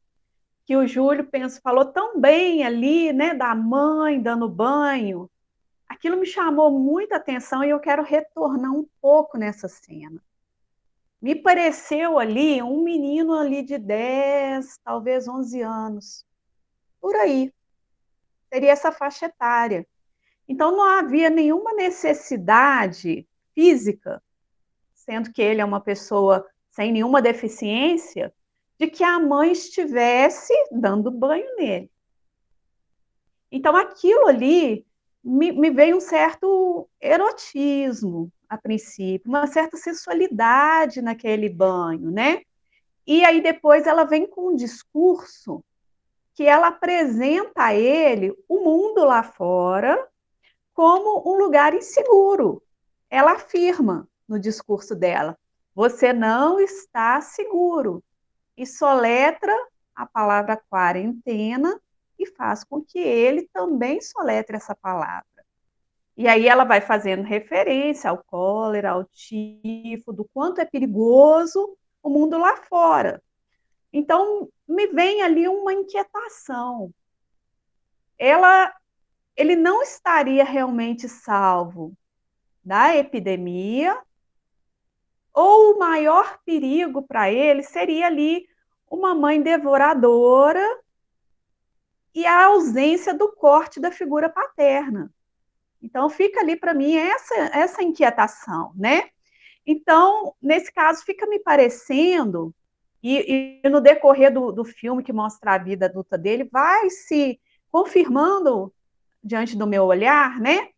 que o Júlio falou tão bem ali, né, da mãe dando banho, aquilo me chamou muita atenção e eu quero retornar um pouco nessa cena. Me pareceu ali um menino ali de 10, talvez 11 anos, por aí, seria essa faixa etária. Então não havia nenhuma necessidade física, sendo que ele é uma pessoa sem nenhuma deficiência, de que a mãe estivesse dando banho nele. Então, aquilo ali me veio um certo erotismo, a princípio, uma certa sensualidade naquele banho, né? E aí depois ela vem com um discurso que ela apresenta a ele o mundo lá fora como um lugar inseguro. Ela afirma no discurso dela: você não está seguro. E soletra a palavra quarentena e faz com que ele também soletre essa palavra. E aí ela vai fazendo referência ao cólera, ao tifo, do quanto é perigoso o mundo lá fora. Então, me vem ali uma inquietação. Ele não estaria realmente salvo da epidemia, ou o maior perigo para ele seria ali uma mãe devoradora e a ausência do corte da figura paterna. Então, fica ali para mim essa inquietação, né? Então, nesse caso, fica me parecendo, e no decorrer do filme que mostra a vida adulta dele, vai se confirmando diante do meu olhar, né?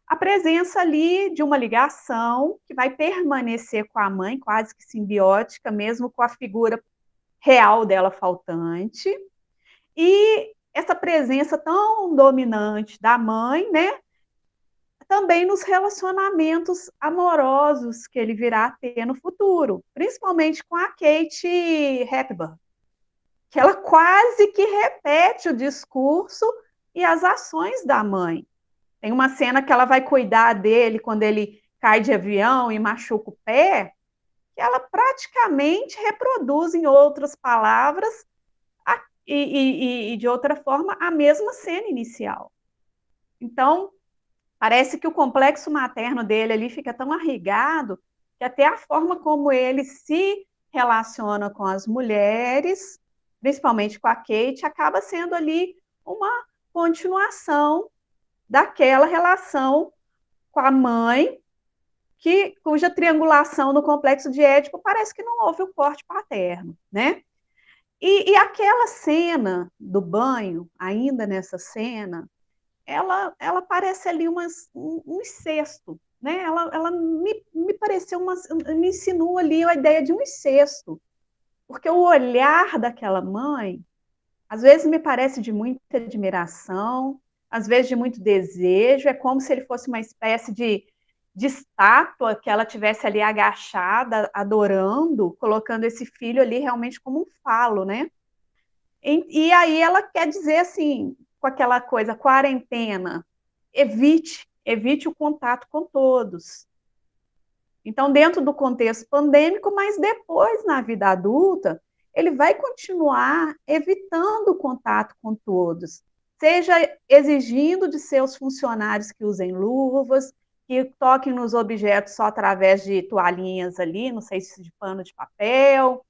A presença ali de uma ligação que vai permanecer com a mãe, quase que simbiótica, mesmo com a figura real dela faltante. E essa presença tão dominante da mãe, né? Também nos relacionamentos amorosos que ele virá a ter no futuro, principalmente com a Kate Hepburn, que ela quase que repete o discurso e as ações da mãe. Tem uma cena que ela vai cuidar dele quando ele cai de avião e machuca o pé, que ela praticamente reproduz, em outras palavras, e de outra forma, a mesma cena inicial. Então, parece que o complexo materno dele ali fica tão arraigado que até a forma como ele se relaciona com as mulheres, principalmente com a Kate, acaba sendo ali uma continuação daquela relação com a mãe, cuja triangulação no complexo de Édipo parece que não houve o corte paterno, né? E aquela cena do banho, ainda nessa cena, ela parece ali um incesto, né? Ela me pareceu me ensinou ali a ideia de um incesto, porque o olhar daquela mãe, às vezes me parece de muita admiração, às vezes de muito desejo, é como se ele fosse uma espécie de estátua que ela tivesse ali agachada, adorando, colocando esse filho ali realmente como um falo, né? E aí ela quer dizer assim, com aquela coisa, quarentena, evite o contato com todos. Então, dentro do contexto pandêmico, mas depois, na vida adulta, ele vai continuar evitando o contato com todos, seja exigindo de seus funcionários que usem luvas, que toquem nos objetos só através de toalhinhas ali, não sei se de pano de papel,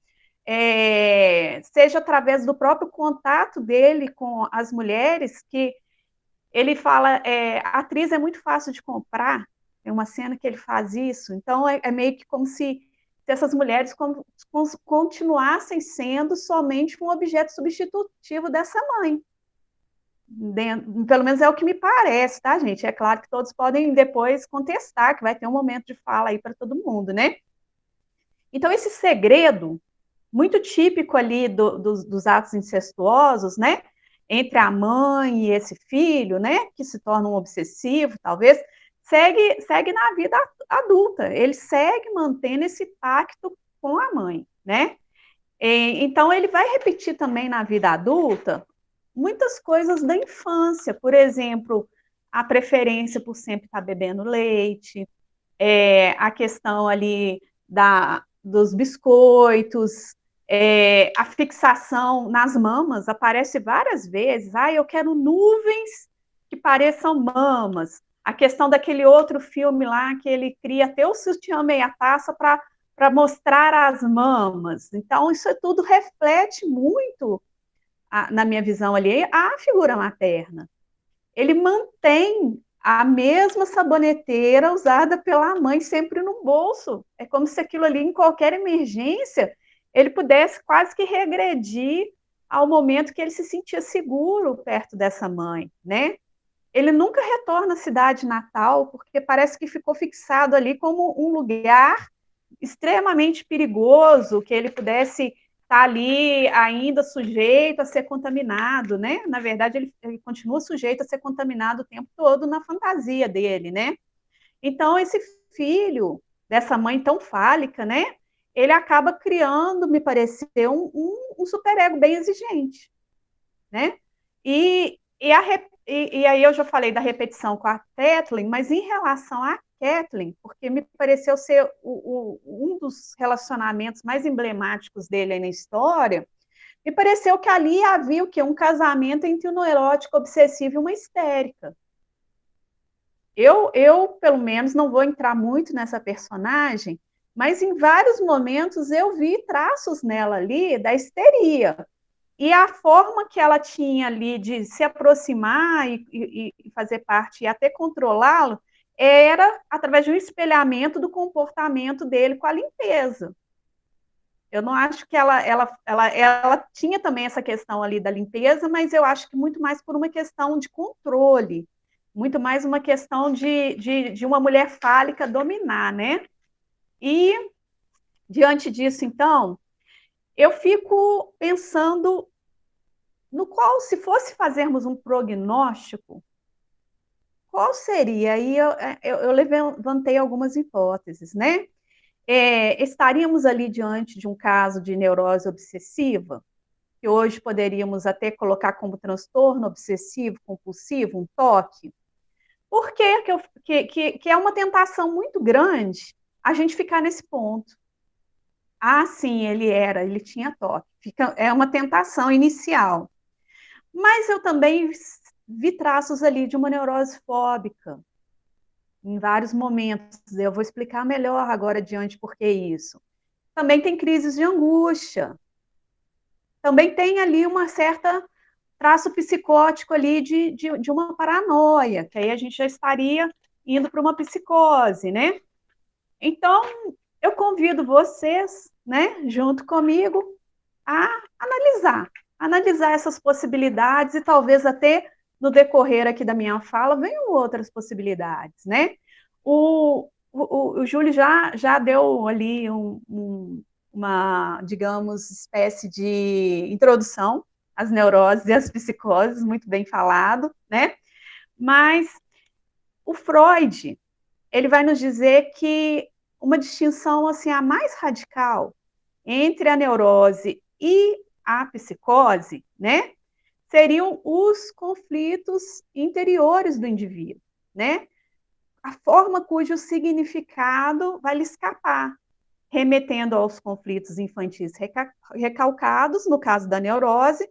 seja através do próprio contato dele com as mulheres, que ele fala, a atriz é muito fácil de comprar, tem uma cena que ele faz isso, então é meio que como se essas mulheres continuassem sendo somente um objeto substitutivo dessa mãe. Pelo menos é o que me parece, tá, gente? É claro que todos podem depois contestar, que vai ter um momento de fala aí para todo mundo, né? Então, esse segredo muito típico ali dos atos incestuosos, né? Entre a mãe e esse filho, né? Que se torna um obsessivo, talvez, segue na vida adulta. Ele segue mantendo esse pacto com a mãe, né? Então, ele vai repetir também na vida adulta muitas coisas da infância, por exemplo, a preferência por sempre estar bebendo leite, a questão ali dos biscoitos, a fixação nas mamas aparece várias vezes. Eu quero nuvens que pareçam mamas. A questão daquele outro filme lá que ele cria até o sutiã meia taça para mostrar as mamas. Então, isso tudo reflete muito, na minha visão ali, a figura materna. Ele mantém a mesma saboneteira usada pela mãe sempre no bolso. É como se aquilo ali, em qualquer emergência, ele pudesse quase que regredir ao momento que ele se sentia seguro perto dessa mãe, né? Ele nunca retorna à cidade natal, porque parece que ficou fixado ali como um lugar extremamente perigoso, que ele pudesse estar ali ainda sujeito a ser contaminado, né? Na verdade, ele continua sujeito a ser contaminado o tempo todo na fantasia dele, né? Então, esse filho dessa mãe tão fálica, né? Ele acaba criando, me pareceu, um superego bem exigente, né? E aí eu já falei da repetição com a Kathleen, mas em relação a Kathleen, porque me pareceu ser um dos relacionamentos mais emblemáticos dele aí na história, me pareceu que ali havia o quê? Um casamento entre um neurótico obsessivo e uma histérica. Eu, pelo menos, não vou entrar muito nessa personagem, mas em vários momentos eu vi traços nela ali da histeria. E a forma que ela tinha ali de se aproximar e fazer parte e até controlá-lo era através de um espelhamento do comportamento dele com a limpeza. Eu não acho que ela tinha também essa questão ali da limpeza, mas eu acho que muito mais por uma questão de controle, muito mais uma questão de uma mulher fálica dominar, né? E, diante disso, então, eu fico pensando no qual, se fosse fazermos um prognóstico, qual seria? Aí eu levantei algumas hipóteses, né? Estaríamos ali diante de um caso de neurose obsessiva, que hoje poderíamos até colocar como transtorno obsessivo compulsivo, um toque. Por que, que é uma tentação muito grande a gente ficar nesse ponto? Ah, sim, ele tinha toque. É uma tentação inicial. Mas eu também vi traços ali de uma neurose fóbica, em vários momentos. Eu vou explicar melhor agora adiante por que isso. Também tem crises de angústia. Também tem ali uma certa traço psicótico ali de uma paranoia, que aí a gente já estaria indo para uma psicose, né? Então, eu convido vocês, né, junto comigo, a analisar essas possibilidades e talvez até no decorrer aqui da minha fala venham outras possibilidades, né? O Júlio já deu ali uma, digamos, espécie de introdução às neuroses e às psicoses, muito bem falado, né? Mas o Freud, ele vai nos dizer que uma distinção assim a mais radical entre a neurose e a psicose, né, seriam os conflitos interiores do indivíduo, né? A forma cujo significado vai lhe escapar, remetendo aos conflitos infantis recalcados, no caso da neurose,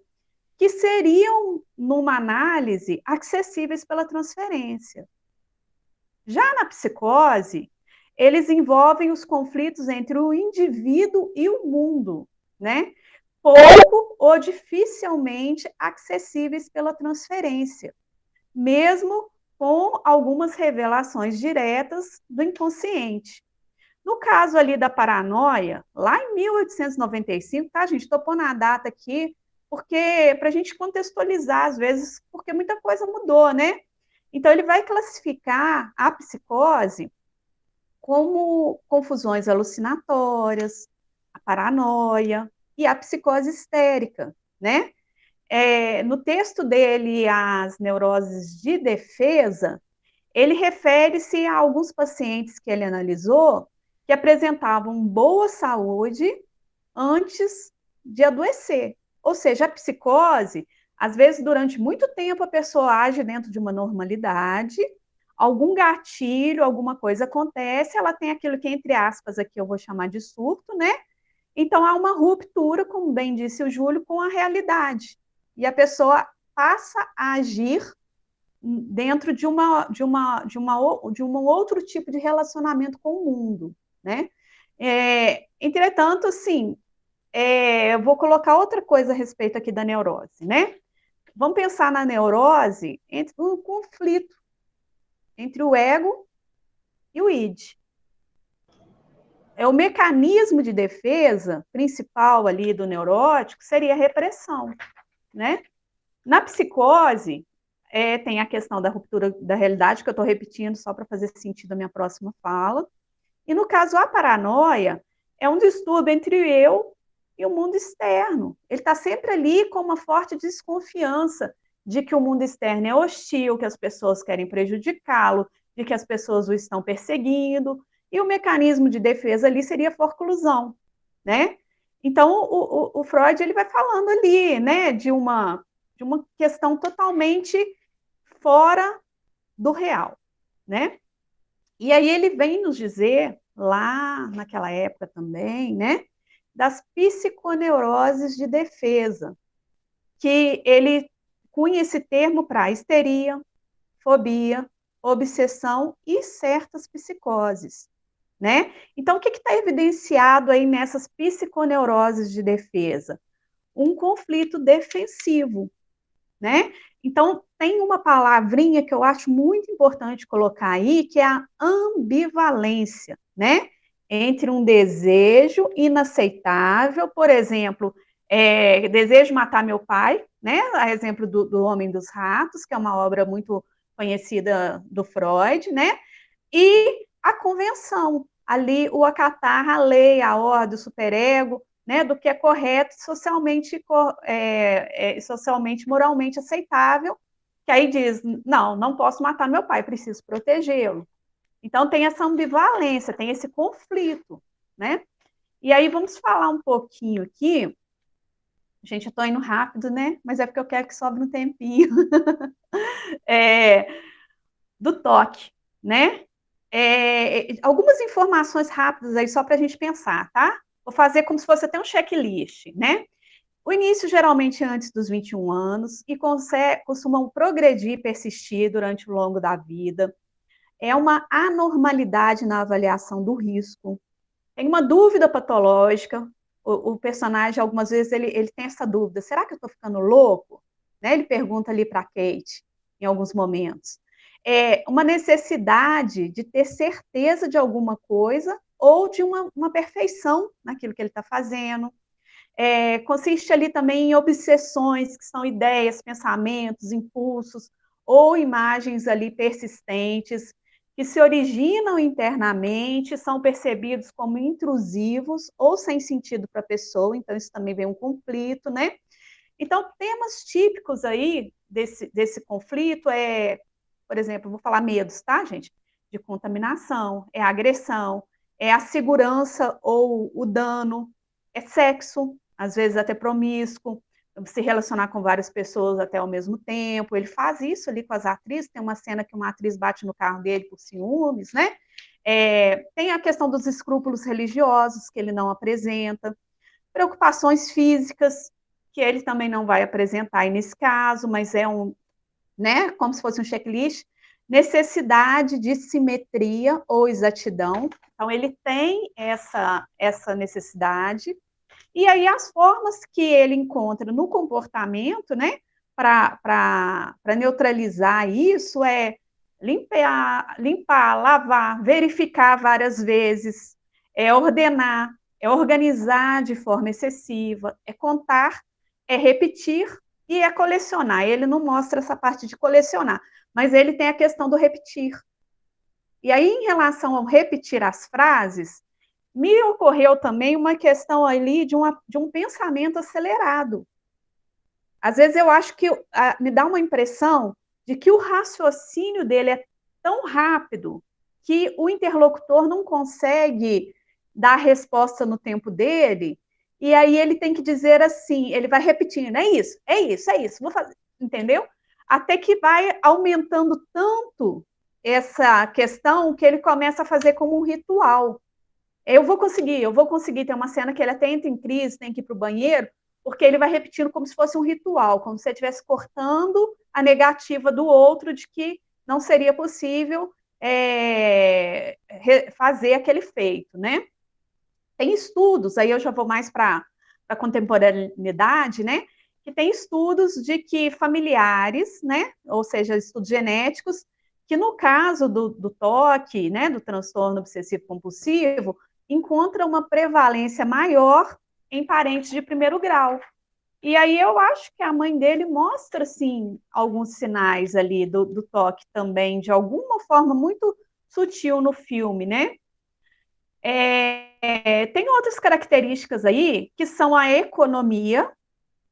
que seriam, numa análise, acessíveis pela transferência. Já na psicose, eles envolvem os conflitos entre o indivíduo e o mundo, né? Pouco ou dificilmente acessíveis pela transferência, mesmo com algumas revelações diretas do inconsciente. No caso ali da paranoia, lá em 1895, tá, gente? Estou pondo a data aqui, porque para a gente contextualizar, às vezes, porque muita coisa mudou, né? Então, ele vai classificar a psicose como confusões alucinatórias, a paranoia e a psicose histérica, né? No texto dele, As Neuroses de Defesa, ele refere-se a alguns pacientes que ele analisou que apresentavam boa saúde antes de adoecer. Ou seja, a psicose, às vezes, durante muito tempo, a pessoa age dentro de uma normalidade, algum gatilho, alguma coisa acontece, ela tem aquilo que, entre aspas, aqui eu vou chamar de surto, né? Então, há uma ruptura, como bem disse o Júlio, com a realidade. E a pessoa passa a agir dentro de um outro tipo de relacionamento com o mundo, né? Entretanto, assim, eu vou colocar outra coisa a respeito aqui da neurose, né? Vamos pensar na neurose entre um conflito entre o ego e o id. O mecanismo de defesa principal ali do neurótico seria a repressão, né? Na psicose, tem a questão da ruptura da realidade, que eu estou repetindo só para fazer sentido a minha próxima fala. E no caso, a paranoia é um distúrbio entre eu e o mundo externo. Ele está sempre ali com uma forte desconfiança de que o mundo externo é hostil, que as pessoas querem prejudicá-lo, de que as pessoas o estão perseguindo, e o mecanismo de defesa ali seria a forclusão, né? Então, o Freud ele vai falando ali, né, de uma questão totalmente fora do real, né? E aí ele vem nos dizer, lá naquela época também, né, das psiconeuroses de defesa, que ele cunha esse termo para histeria, fobia, obsessão e certas psicoses, né? Então, o que está evidenciado aí nessas psiconeuroses de defesa? um conflito defensivo, né? Então, tem uma palavrinha que eu acho muito importante colocar aí, que é a ambivalência, né? Entre um desejo inaceitável, por exemplo, desejo matar meu pai, né? A exemplo do Homem dos Ratos, que é uma obra muito conhecida do Freud, né? E a convenção, ali o acatar a lei, a ordem, o superego, né, do que é correto socialmente, moralmente aceitável, que aí diz, não posso matar meu pai, preciso protegê-lo. Então tem essa ambivalência, tem esse conflito, né? E aí vamos falar um pouquinho aqui, gente, eu estou indo rápido, né? Mas é porque eu quero que sobre um tempinho, do toque, né? Algumas informações rápidas aí só para a gente pensar, tá? Vou fazer como se fosse até um checklist, né? O início geralmente antes dos 21 anos e costumam progredir e persistir durante o longo da vida. É uma anormalidade na avaliação do risco. Tem uma dúvida patológica. O personagem, algumas vezes, ele tem essa dúvida. Será que eu estou ficando louco? Né? Ele pergunta ali para Kate, em alguns momentos. Uma necessidade de ter certeza de alguma coisa ou de uma perfeição naquilo que ele está fazendo. Consiste ali também em obsessões, que são ideias, pensamentos, impulsos ou imagens ali persistentes, que se originam internamente, são percebidos como intrusivos ou sem sentido para a pessoa, então isso também vem um conflito, né? Então, temas típicos aí desse conflito por exemplo, vou falar medos, tá, gente? De contaminação, é agressão, é a segurança ou o dano, é sexo, às vezes até promíscuo, se relacionar com várias pessoas até ao mesmo tempo. Ele faz isso ali com as atrizes, tem uma cena que uma atriz bate no carro dele por ciúmes, né? Tem a questão dos escrúpulos religiosos que ele não apresenta, preocupações físicas que ele também não vai apresentar aí nesse caso, mas né, como se fosse um checklist, necessidade de simetria ou exatidão. Então, ele tem essa necessidade. E aí, as formas que ele encontra no comportamento, né, para neutralizar isso, limpar, lavar, verificar várias vezes, ordenar, organizar de forma excessiva, contar, repetir e colecionar. Ele não mostra essa parte de colecionar, mas ele tem a questão do repetir. E aí, em relação ao repetir as frases, me ocorreu também uma questão ali de um pensamento acelerado. Às vezes eu acho que me dá uma impressão de que o raciocínio dele é tão rápido que o interlocutor não consegue dar a resposta no tempo dele, e aí ele tem que dizer assim, ele vai repetindo, é isso, vou fazer, entendeu? Até que vai aumentando tanto essa questão que ele começa a fazer como um ritual. Eu vou conseguir. Tem uma cena que ele até entra em crise, tem que ir para o banheiro, porque ele vai repetindo como se fosse um ritual, como se ele estivesse cortando a negativa do outro de que não seria possível fazer aquele feito, né? Tem estudos, aí eu já vou mais para a contemporaneidade, né? Que tem estudos de que familiares, né? Ou seja, estudos genéticos, que no caso do TOC, né? Do transtorno obsessivo compulsivo, encontra uma prevalência maior em parentes de primeiro grau. E aí eu acho que a mãe dele mostra, sim, alguns sinais ali do TOC também, de alguma forma muito sutil no filme, né? Tem outras características aí, que são a economia.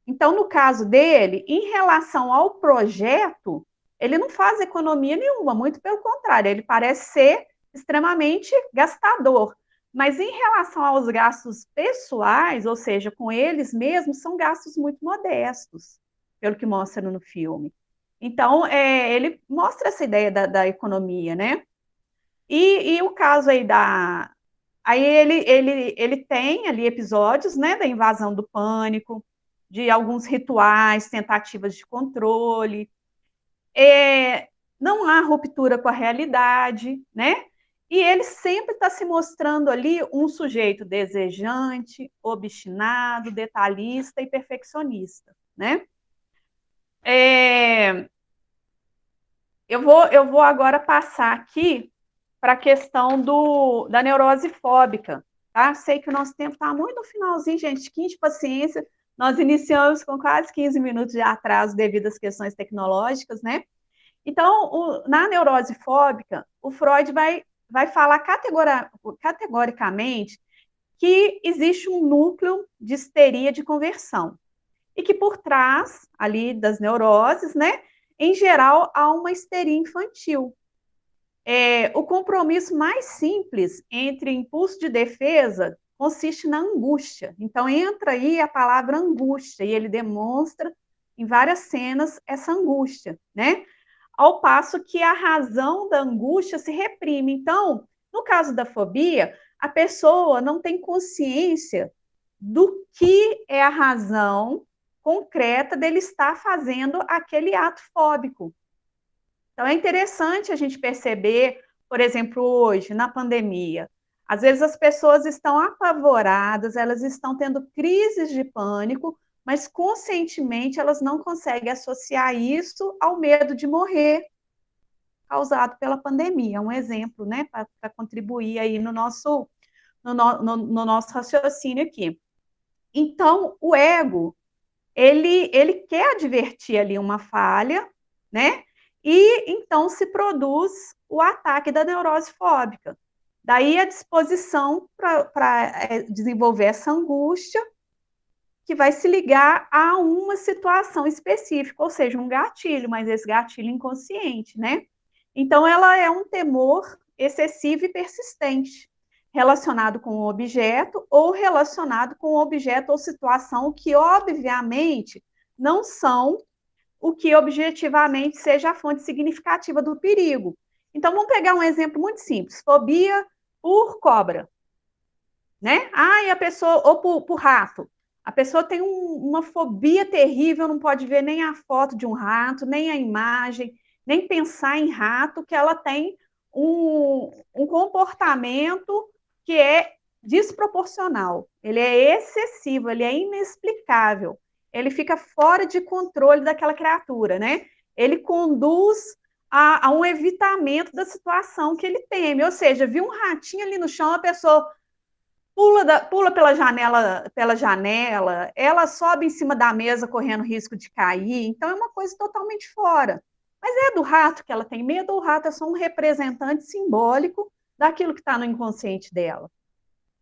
Então, no caso dele, em relação ao projeto, ele não faz economia nenhuma, muito pelo contrário, ele parece ser extremamente gastador. Mas em relação aos gastos pessoais, ou seja, com eles mesmos, são gastos muito modestos, pelo que mostra no filme. Então, ele mostra essa ideia da economia, né? E o caso aí Aí ele tem ali episódios, né, da invasão do pânico, de alguns rituais, tentativas de controle. Não há ruptura com a realidade, né? E ele sempre está se mostrando ali um sujeito desejante, obstinado, detalhista e perfeccionista, né? Eu vou agora passar aqui para a questão da neurose fóbica, tá? Sei que o nosso tempo está muito no finalzinho, gente, 15 de paciência. Nós iniciamos com quase 15 minutos de atraso devido às questões tecnológicas, né? Então, na neurose fóbica, o Freud vai falar categoricamente que existe um núcleo de histeria de conversão e que por trás ali das neuroses, né, em geral, há uma histeria infantil. O compromisso mais simples entre impulso de defesa consiste na angústia. Então, entra aí a palavra angústia, e ele demonstra em várias cenas essa angústia, né? Ao passo que a razão da angústia se reprime. Então, no caso da fobia, a pessoa não tem consciência do que é a razão concreta dele estar fazendo aquele ato fóbico. Então, é interessante a gente perceber, por exemplo, hoje, na pandemia, às vezes as pessoas estão apavoradas, elas estão tendo crises de pânico, mas conscientemente elas não conseguem associar isso ao medo de morrer causado pela pandemia. É um exemplo, né, para contribuir aí no nosso raciocínio aqui. Então, o ego, ele quer advertir ali uma falha, né? E então se produz o ataque da neurose fóbica. Daí a disposição para desenvolver essa angústia que vai se ligar a uma situação específica, ou seja, um gatilho, mas esse gatilho inconsciente, né? Então, ela é um temor excessivo e persistente, relacionado com o objeto ou relacionado com o objeto ou situação que, obviamente, não são o que objetivamente seja a fonte significativa do perigo. Então, vamos pegar um exemplo muito simples: fobia por cobra, né? E a pessoa, ou por rato. A pessoa tem uma fobia terrível, não pode ver nem a foto de um rato, nem a imagem, nem pensar em rato, que ela tem um comportamento que é desproporcional. Ele é excessivo, ele é inexplicável. Ele fica fora de controle daquela criatura, né? Ele conduz a um evitamento da situação que ele teme. Ou seja, viu um ratinho ali no chão, a pessoa pula pela janela, ela sobe em cima da mesa correndo risco de cair, então é uma coisa totalmente fora. Mas é do rato que ela tem medo, ou o rato é só um representante simbólico daquilo que está no inconsciente dela.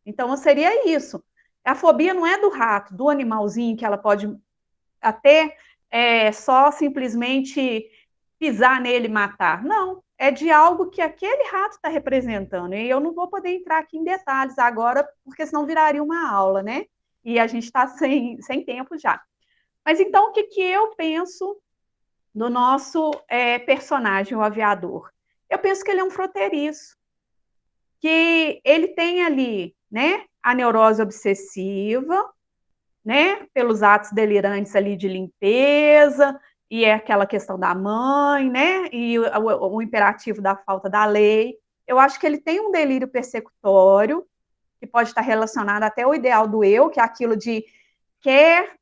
Então seria isso. A fobia não é do rato, do animalzinho que ela pode até só simplesmente pisar nele e matar. Não, é de algo que aquele rato está representando. E eu não vou poder entrar aqui em detalhes agora, porque senão viraria uma aula, né? E a gente está sem tempo já. Mas então, o que eu penso do nosso personagem, o aviador? Eu penso que ele é um fronteiriço, que ele tem ali, né, a neurose obsessiva, né, pelos atos delirantes ali de limpeza, e é aquela questão da mãe, né, e o imperativo da falta da lei. Eu acho que ele tem um delírio persecutório, que pode estar relacionado até ao ideal do eu, que é aquilo de quer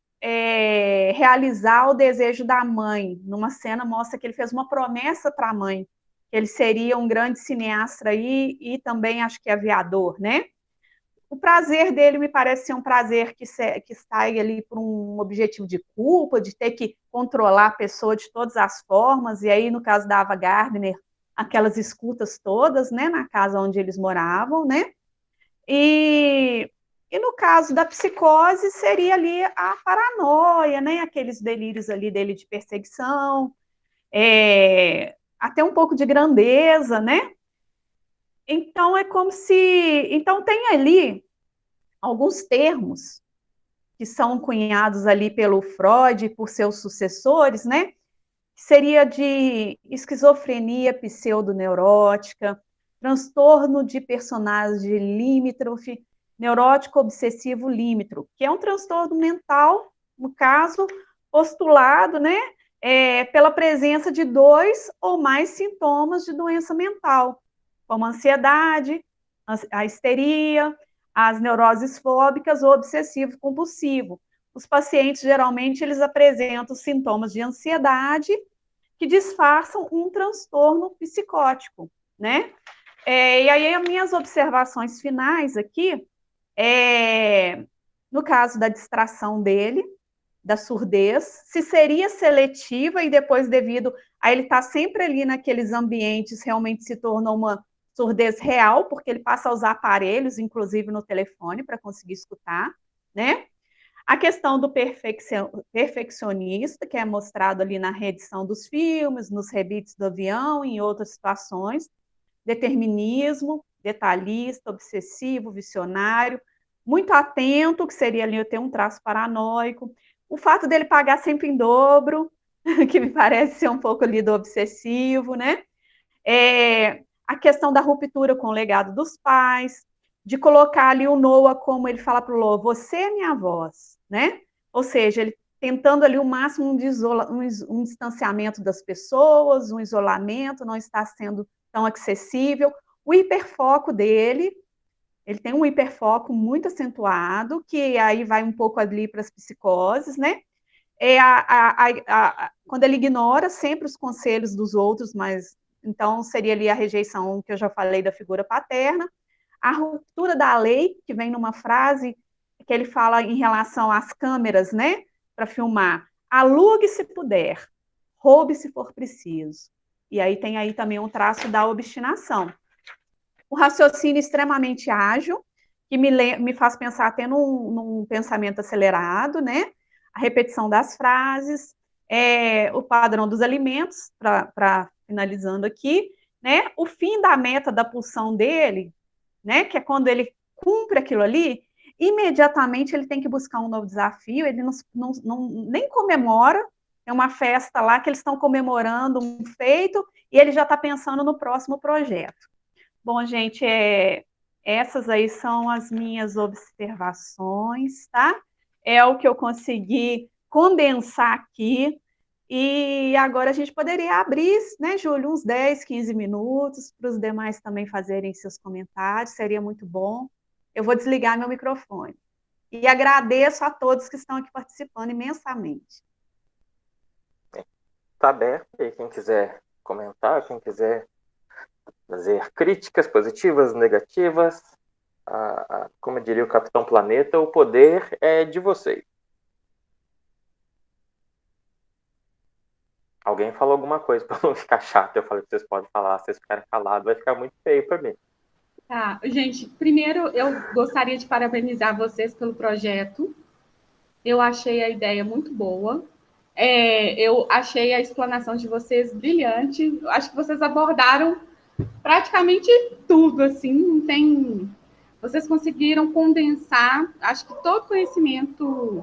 realizar o desejo da mãe. Numa cena mostra que ele fez uma promessa para a mãe, que ele seria um grande cineasta aí, e também acho que aviador, né? O prazer dele me parece ser um prazer que sai ali por um objetivo de culpa, de ter que controlar a pessoa de todas as formas, e aí, no caso da Ava Gardner, aquelas escutas todas, né, na casa onde eles moravam, né, e no caso da psicose, seria ali a paranoia, né, aqueles delírios ali dele de perseguição, até um pouco de grandeza, né, então é como se, então tem ali alguns termos que são cunhados ali pelo Freud e por seus sucessores, né? Seria de esquizofrenia pseudoneurótica, transtorno de personagem limítrofe, neurótico obsessivo limítrofe, que é um transtorno mental, no caso, postulado, né? Pela presença de 2 ou mais sintomas de doença mental, como a ansiedade, a histeria, as neuroses fóbicas ou obsessivo-compulsivo. Os pacientes, geralmente, eles apresentam sintomas de ansiedade que disfarçam um transtorno psicótico, né? E aí, as minhas observações finais aqui, no caso da distração dele, da surdez, se seria seletiva e depois, devido a ele estar sempre ali naqueles ambientes, realmente se tornou uma surdez real, porque ele passa a usar aparelhos, inclusive no telefone, para conseguir escutar, né? A questão do perfeccionista, que é mostrado ali na reedição dos filmes, nos rebites do avião, em outras situações. Determinismo, detalhista, obsessivo, visionário, muito atento, que seria ali eu ter um traço paranoico. O fato dele pagar sempre em dobro, que me parece ser um pouco ali do obsessivo, né? A questão da ruptura com o legado dos pais, de colocar ali o Noah, como ele fala para o Noah, você é minha voz, né? Ou seja, ele tentando ali o máximo de um distanciamento das pessoas, um isolamento, não está sendo tão acessível. O hiperfoco dele, ele tem um hiperfoco muito acentuado, que aí vai um pouco ali para as psicoses, né? Quando ele ignora sempre os conselhos dos outros, mas então seria ali a rejeição que eu já falei da figura paterna, a ruptura da lei, que vem numa frase que ele fala em relação às câmeras, né, para filmar, alugue se puder, roube se for preciso. E aí tem aí também um traço da obstinação. O raciocínio extremamente ágil, que me faz pensar até num pensamento acelerado, né, a repetição das frases, o padrão dos alimentos, para finalizando aqui, né, o fim da meta da pulsão dele, né, que é quando ele cumpre aquilo ali, imediatamente ele tem que buscar um novo desafio, ele nem comemora, é uma festa lá que eles estão comemorando um feito, e ele já está pensando no próximo projeto. Bom, gente, essas aí são as minhas observações, tá? É o que eu consegui condensar aqui, e agora a gente poderia abrir, né, Júlio, uns 10, 15 minutos para os demais também fazerem seus comentários, seria muito bom. Eu vou desligar meu microfone. E agradeço a todos que estão aqui participando imensamente. Está aberto, e quem quiser comentar, quem quiser fazer críticas positivas, negativas, como diria o Capitão Planeta, o poder é de vocês. Alguém falou alguma coisa para não ficar chato. Eu falei que vocês podem falar, se vocês ficarem calados, vai ficar muito feio para mim. Tá, gente, primeiro eu gostaria de parabenizar vocês pelo projeto. Eu achei a ideia muito boa. Eu achei a explanação de vocês brilhante. Eu acho que vocês abordaram praticamente tudo, assim, não tem... Vocês conseguiram condensar, acho que todo conhecimento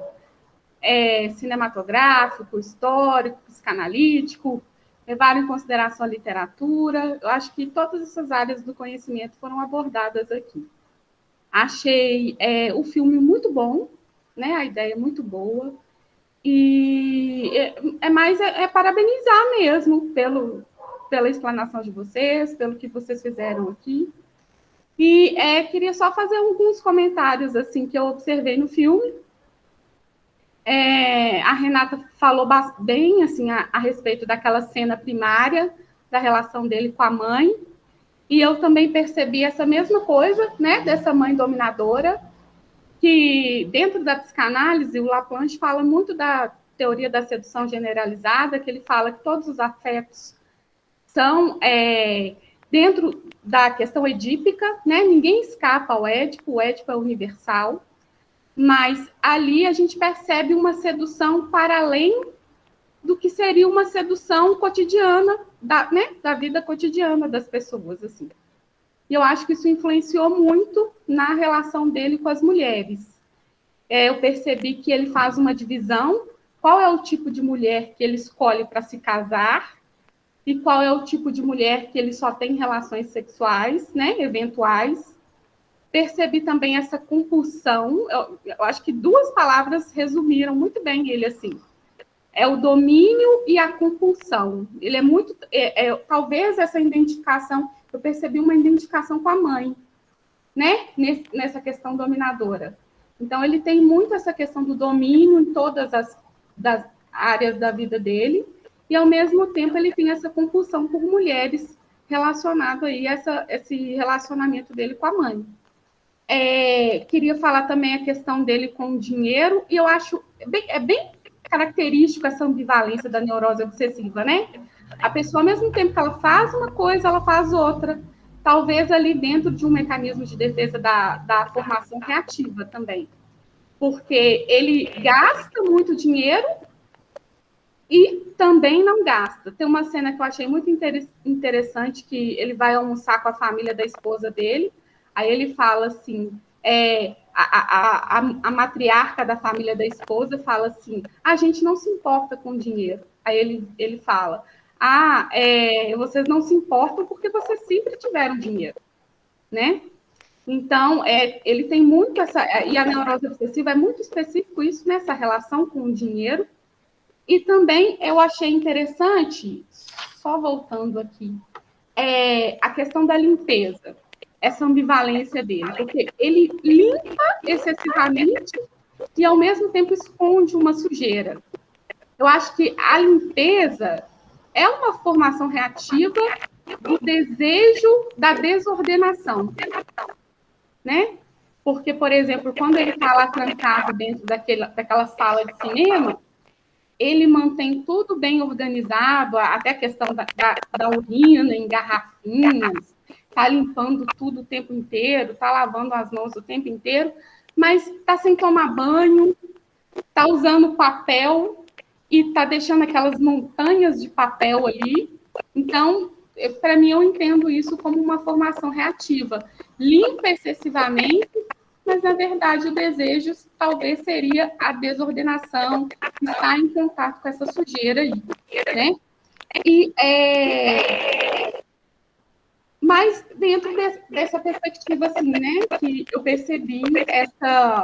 cinematográfico, histórico, psicanalítico, levaram em consideração a literatura. Eu acho que todas essas áreas do conhecimento foram abordadas aqui. Achei o filme muito bom, né? A ideia é muito boa. E parabenizar mesmo pela explanação de vocês, pelo que vocês fizeram aqui. E queria só fazer alguns comentários assim que eu observei no filme. A Renata falou bem assim, a respeito daquela cena primária, da relação dele com a mãe, e eu também percebi essa mesma coisa, né, dessa mãe dominadora, que dentro da psicanálise, o Laplanche fala muito da teoria da sedução generalizada, que ele fala que todos os afetos são dentro da questão edípica, né, ninguém escapa ao Édipo, o Édipo é universal, mas ali a gente percebe uma sedução para além do que seria uma sedução cotidiana, da vida cotidiana das pessoas, assim. E eu acho que isso influenciou muito na relação dele com as mulheres. Eu percebi que ele faz uma divisão, qual é o tipo de mulher que ele escolhe para se casar e qual é o tipo de mulher que ele só tem relações sexuais, né, eventuais. Percebi também essa compulsão, eu acho que 2 palavras resumiram muito bem ele, assim, é o domínio e a compulsão. Ele é muito, talvez essa identificação eu percebi uma identificação com a mãe, né? Nessa questão dominadora. Então, ele tem muito essa questão do domínio em todas as das áreas da vida dele, e, ao mesmo tempo, ele tem essa compulsão por mulheres relacionado aí a esse relacionamento dele com a mãe. Queria falar também a questão dele com o dinheiro, e eu acho bem característico essa ambivalência da neurose obsessiva, né? A pessoa, ao mesmo tempo que ela faz uma coisa, ela faz outra. Talvez ali dentro de um mecanismo de defesa da formação reativa também. Porque ele gasta muito dinheiro e também não gasta. Tem uma cena que eu achei muito interessante, que ele vai almoçar com a família da esposa dele, aí ele fala assim, a matriarca da família da esposa fala assim, a gente não se importa com dinheiro. Aí ele fala, vocês não se importam porque vocês sempre tiveram dinheiro, né? Então, ele tem muito e a neurose obsessiva é muito específico isso, nessa relação com o dinheiro. E também eu achei interessante, só voltando aqui, a questão da limpeza, essa ambivalência dele, porque ele limpa excessivamente e, ao mesmo tempo, esconde uma sujeira. Eu acho que a limpeza é uma formação reativa do desejo da desordenação, né? Porque, por exemplo, quando ele está lá trancado dentro daquela sala de cinema, ele mantém tudo bem organizado, até a questão da urina em garrafinhas, está limpando tudo o tempo inteiro, está lavando as mãos o tempo inteiro, mas está sem tomar banho, está usando papel e está deixando aquelas montanhas de papel ali. Então, para mim, eu entendo isso como uma formação reativa. Limpa excessivamente, mas, na verdade, o desejo talvez seria a desordenação, estar em contato com essa sujeira aí, né? Mas, dentro dessa perspectiva, assim, né, que eu percebi essa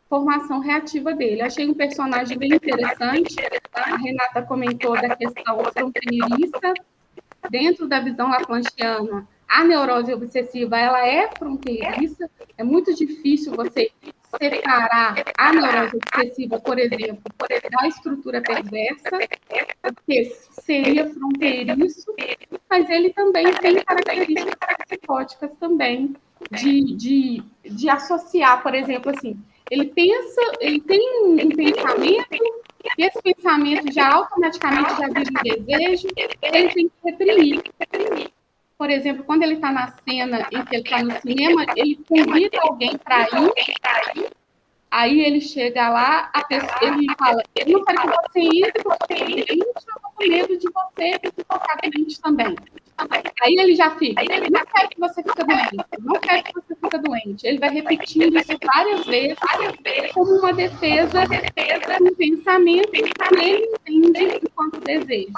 formação reativa dele. Achei um personagem bem interessante. A Renata comentou da questão fronteiriça. Dentro da visão laplanchiana, a neurose obsessiva, ela é fronteiriça. É muito difícil você separar a neurose obsessiva, por exemplo, da estrutura perversa, porque seria fronteiriço, mas ele também tem características psicóticas também, de associar, por exemplo, assim, ele tem um pensamento, e esse pensamento já automaticamente já vira um desejo, ele tem que reprimir. Por exemplo, quando ele está na cena em que ele está no cinema, ele convida alguém para ir, aí ele chega lá, ele fala, eu não quero que você entre, porque eu estou com medo de você ficar doente também. Aí ele já fica, não quero que você fique doente, não quero que você fique doente. Ele vai repetindo isso várias vezes, como uma defesa do pensamento que ele entende enquanto desejo.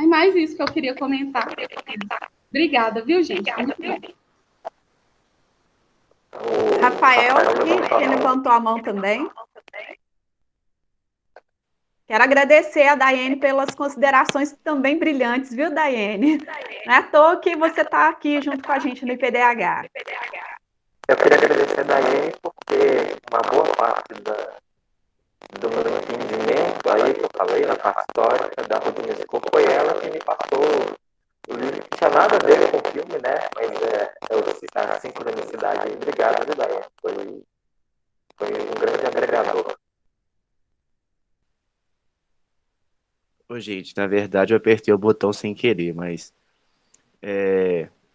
É mais isso que eu queria comentar. Obrigada, viu, gente? Muito bem. Rafael, que levantou a mão também. Quero agradecer a Daiane pelas considerações também brilhantes, viu, Daiane? Não é à toa que você está aqui junto com a gente no IPDH. Eu queria agradecer a Daiane porque uma boa parte do meu entendimento aí que eu falei na parte histórica da Rodinha Escopo foi ela que me passou o livro que tinha nada a ver com o filme, né? Mas a sincronicidade. Obrigado, Daiane. Foi um grande agregador. Ô, gente, na verdade eu apertei o botão sem querer, mas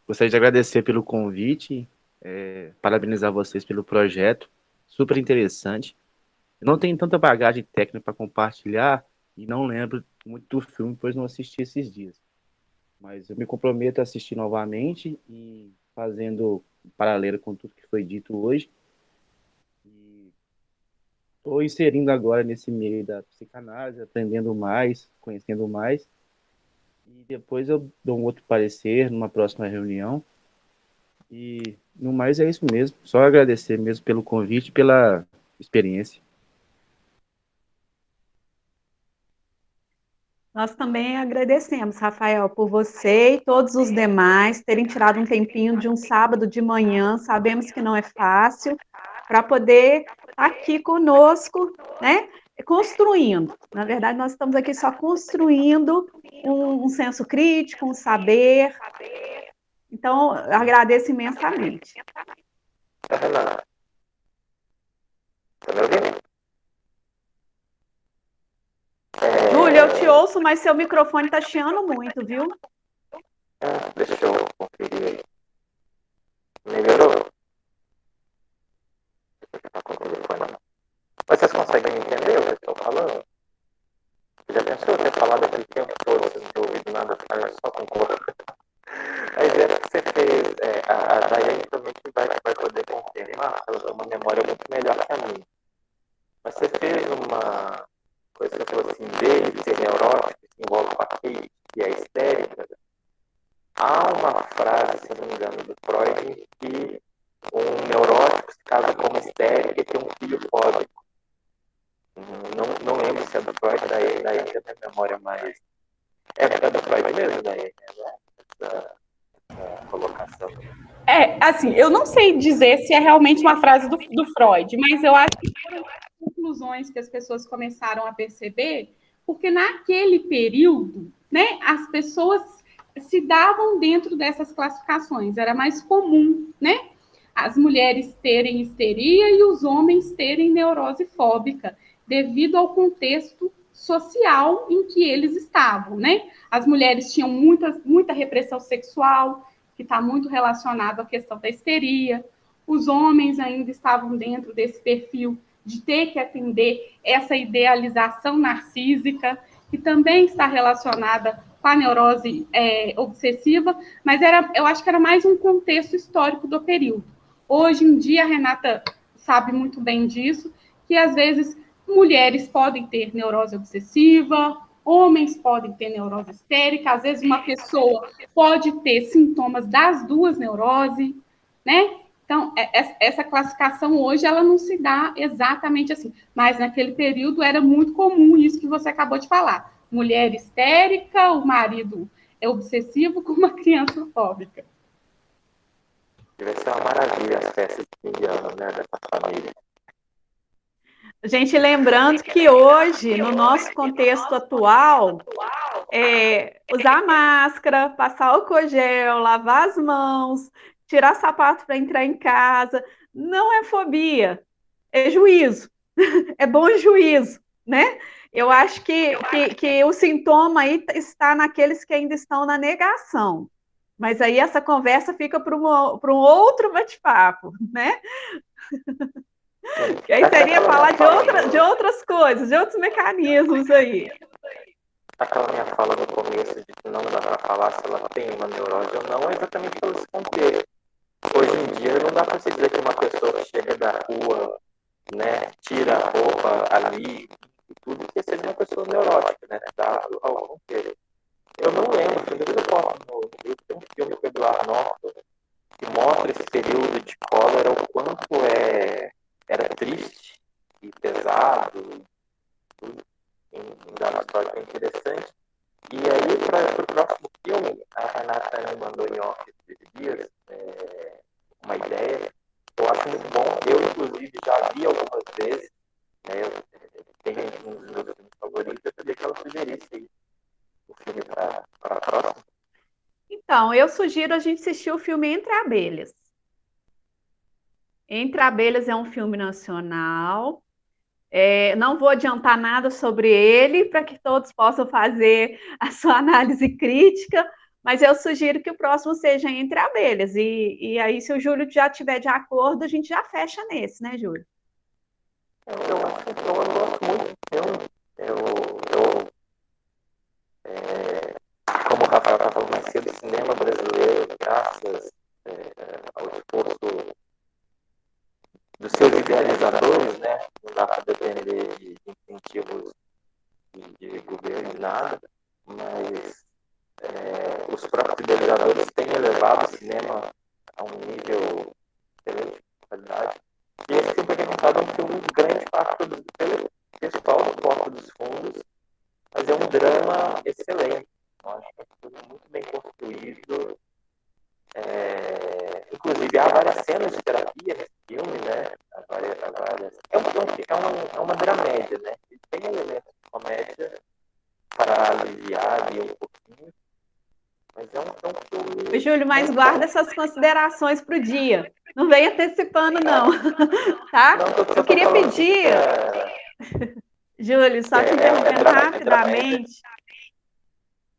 gostaria de agradecer pelo convite, parabenizar vocês pelo projeto, super interessante. Eu não tenho tanta bagagem técnica para compartilhar e não lembro muito do filme, pois não assisti esses dias. Mas eu me comprometo a assistir novamente e fazendo um paralelo com tudo que foi dito hoje. Estou inserindo agora nesse meio da psicanálise, aprendendo mais, conhecendo mais. E depois eu dou um outro parecer numa próxima reunião. E no mais é isso mesmo. Só agradecer mesmo pelo convite e pela experiência. Nós também agradecemos, Rafael, por você e todos os demais terem tirado um tempinho de um sábado de manhã. Sabemos que não é fácil, para poder estar aqui conosco, né? Construindo. Na verdade, nós estamos aqui só construindo um senso crítico, um saber. Então, agradeço imensamente. Renata, tá me ouvindo? Júlia, eu te ouço, mas seu microfone está chiando muito, viu? Deixa eu conferir aí. Melhorou? Tá com o telefone, não. Mas vocês conseguem entender o que eu estou falando? Já pensou ter falado aquele tempo todo sem ter ouvido nada, só com corpo? Mas é que você fez, a Daiane também que vai poder confirmar, ela tem uma memória muito melhor que a minha. Mas você fez uma coisa que você falou assim, dele ser neurótico, se envolve com a Kate, que é histérica. Há uma frase, se não me engano, do Freud, que um neurótico se casa com uma histérica e tem um filho fóbico. Não lembro se é do Freud, daí é a minha memória mais... É do Freud mesmo, daí, né? Essa colocação. Assim, eu não sei dizer se é realmente uma frase do Freud, mas eu acho que foram conclusões que as pessoas começaram a perceber, porque naquele período, né, as pessoas se davam dentro dessas classificações, era mais comum, né, as mulheres terem histeria e os homens terem neurose fóbica, devido ao contexto social em que eles estavam, né? As mulheres tinham muita repressão sexual, que está muito relacionado à questão da histeria. Os homens ainda estavam dentro desse perfil de ter que atender essa idealização narcísica, que também está relacionada com a neurose obsessiva, mas eu acho que era mais um contexto histórico do período. Hoje em dia, a Renata sabe muito bem disso, que às vezes mulheres podem ter neurose obsessiva, homens podem ter neurose histérica, às vezes uma pessoa pode ter sintomas das duas neuroses, né? Então, essa classificação hoje, ela não se dá exatamente assim, mas naquele período era muito comum isso que você acabou de falar. Mulher histérica, o marido é obsessivo com uma criança fóbica. Deve ser uma maravilha as festas de fim de ano, né, dessa família. Gente, lembrando que hoje, no nosso contexto atual, usar máscara, passar álcool gel, lavar as mãos, tirar sapato para entrar em casa, não é fobia, é juízo, é bom juízo, né? Eu acho que o sintoma aí está naqueles que ainda estão na negação. Mas aí essa conversa fica para um outro bate-papo, né? Que aí seria falar de outras coisas, de outros mecanismos aí. Aquela minha fala no começo de que não dá para falar se ela tem uma neurose ou não, é exatamente pelo esse contexto. Hoje em dia não dá para se dizer que uma pessoa que chega da rua, né, tira a roupa ali e tudo, que seja uma pessoa neurótica, né, dado ao contexto. Eu não lembro, se eu posso no livro, tem um filme com o Eduardo Norton que mostra esse período de cólera, o quanto era triste e pesado, tudo, em dado histórico interessante. E aí, para o próximo filme, a Renata me mandou em off esses dias uma ideia. Eu acho muito bom. Eu, inclusive, já vi algumas vezes. Né, tem um dos meus filmes favoritos. Eu queria que ela sugerisse o filme para a próxima. Então, eu sugiro a gente assistir o filme Entre Abelhas. Entre Abelhas é um filme nacional. Não vou adiantar nada sobre ele para que todos possam fazer a sua análise crítica, mas eu sugiro que o próximo seja Entre Abelhas. E aí, se o Júlio já estiver de acordo, a gente já fecha nesse, né, Júlio? Eu gosto muito do filme. Como o Rafael estava falando mais cedo, o cinema brasileiro, graças ao esforço dos seus idealizadores, né? Não dá para depender de incentivos de governo, nada, mas os próprios idealizadores têm elevado o cinema a um nível excelente de qualidade. E esse filme apresentado é um filme grande parte produzido pelo pessoal do Porta dos Fundos, mas é um drama excelente. Eu acho que é tudo muito bem construído. Inclusive, há várias cenas de terapia nesse filme, né? É uma dramédia, né? Ele tem elementos de comédia para aliviar ali um pouquinho, mas é um filme... Júlio, mas guarda essas considerações para o dia. Não vem antecipando, não. Tá? Eu queria pedir... Júlio, só te interrompendo rapidamente,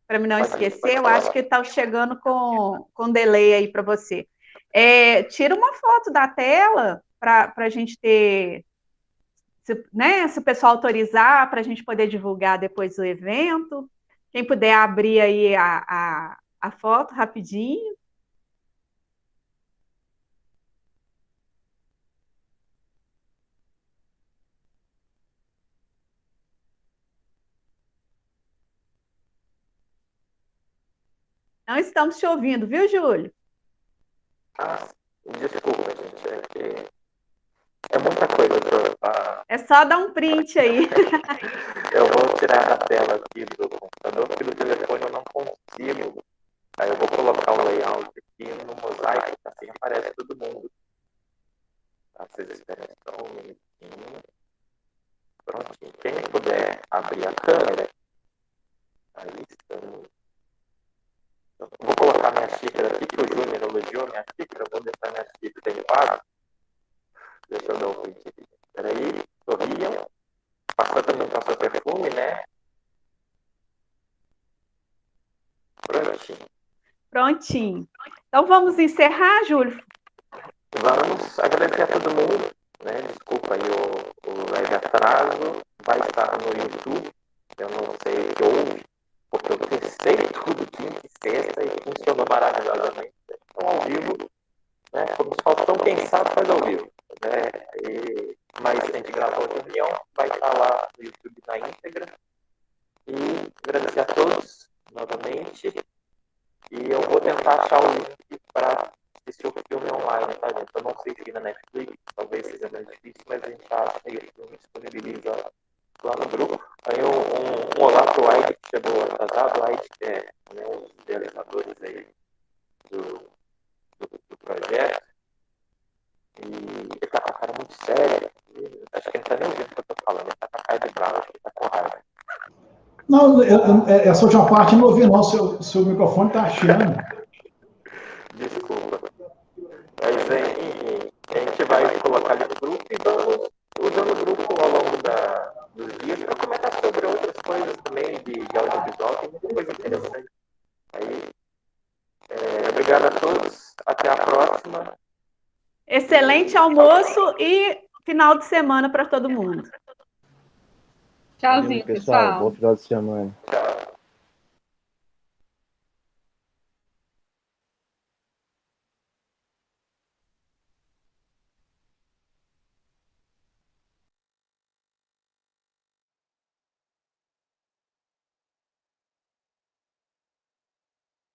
para me não esquecer, eu acho que está chegando com delay aí para você. Tira uma foto da tela para a gente ter, se o pessoal autorizar, para a gente poder divulgar depois do evento. Quem puder abrir aí a foto rapidinho. Não estamos te ouvindo, viu, Júlio? Desculpa, gente. É muita coisa para... É só dar um print aí. Eu vou tirar a tela aqui do computador, porque do telefone eu não consigo. Aí eu vou colocar o layout aqui no mosaico, assim aparece todo mundo. Tá? Vocês esperam só um minutinho. Prontinho. Quem puder abrir a câmera, aí estamos. Eu vou colocar minha xícara aqui, que o Júnior elogiou minha xícara. Eu vou deixar minha xícara em paz. Deixa eu dar o print aqui. Espera aí, sorriam. Também passou perfume, né? Prontinho. Então vamos encerrar, Júlio? Vamos agradecer a todo mundo, né? Desculpa aí o leve atraso. Vai estar no YouTube. Eu não sei o que houve, porque eu testei tudo quinta e sexta e funcionou maravilhosamente. Então, ao vivo, né? Como o Faustão, quem sabe faz ao vivo. Né? Mas a gente gravou a reunião, vai estar lá no YouTube na íntegra. E agradecer a todos novamente. E eu vou tentar achar o link para assistir o filme online, tá, gente? Eu não sei se na Netflix, talvez seja mais difícil, mas a gente acha que o filme disponibiliza lá no grupo. Aí um olá pro Aide, que chegou atrasado. O Aide, que é um dos idealizadores aí do projeto. E ele tá com a cara muito séria. Acho que ele tá nem ouvindo o que eu tô falando. Ele tá com a cara de bravo, acho que ele tá com raiva. Não, essa última parte não ouvi, não. Seu microfone está chiando. Desculpa. Mas aí, a gente vai colocar ali no grupo e vamos usando o grupo ao longo dos dias para comentar sobre outras coisas também de audiovisual. Tem muita coisa interessante. Aí, obrigado a todos. Até a próxima. Excelente almoço e final de semana para todo mundo. Tchauzinho, pessoal. Bom final de semana.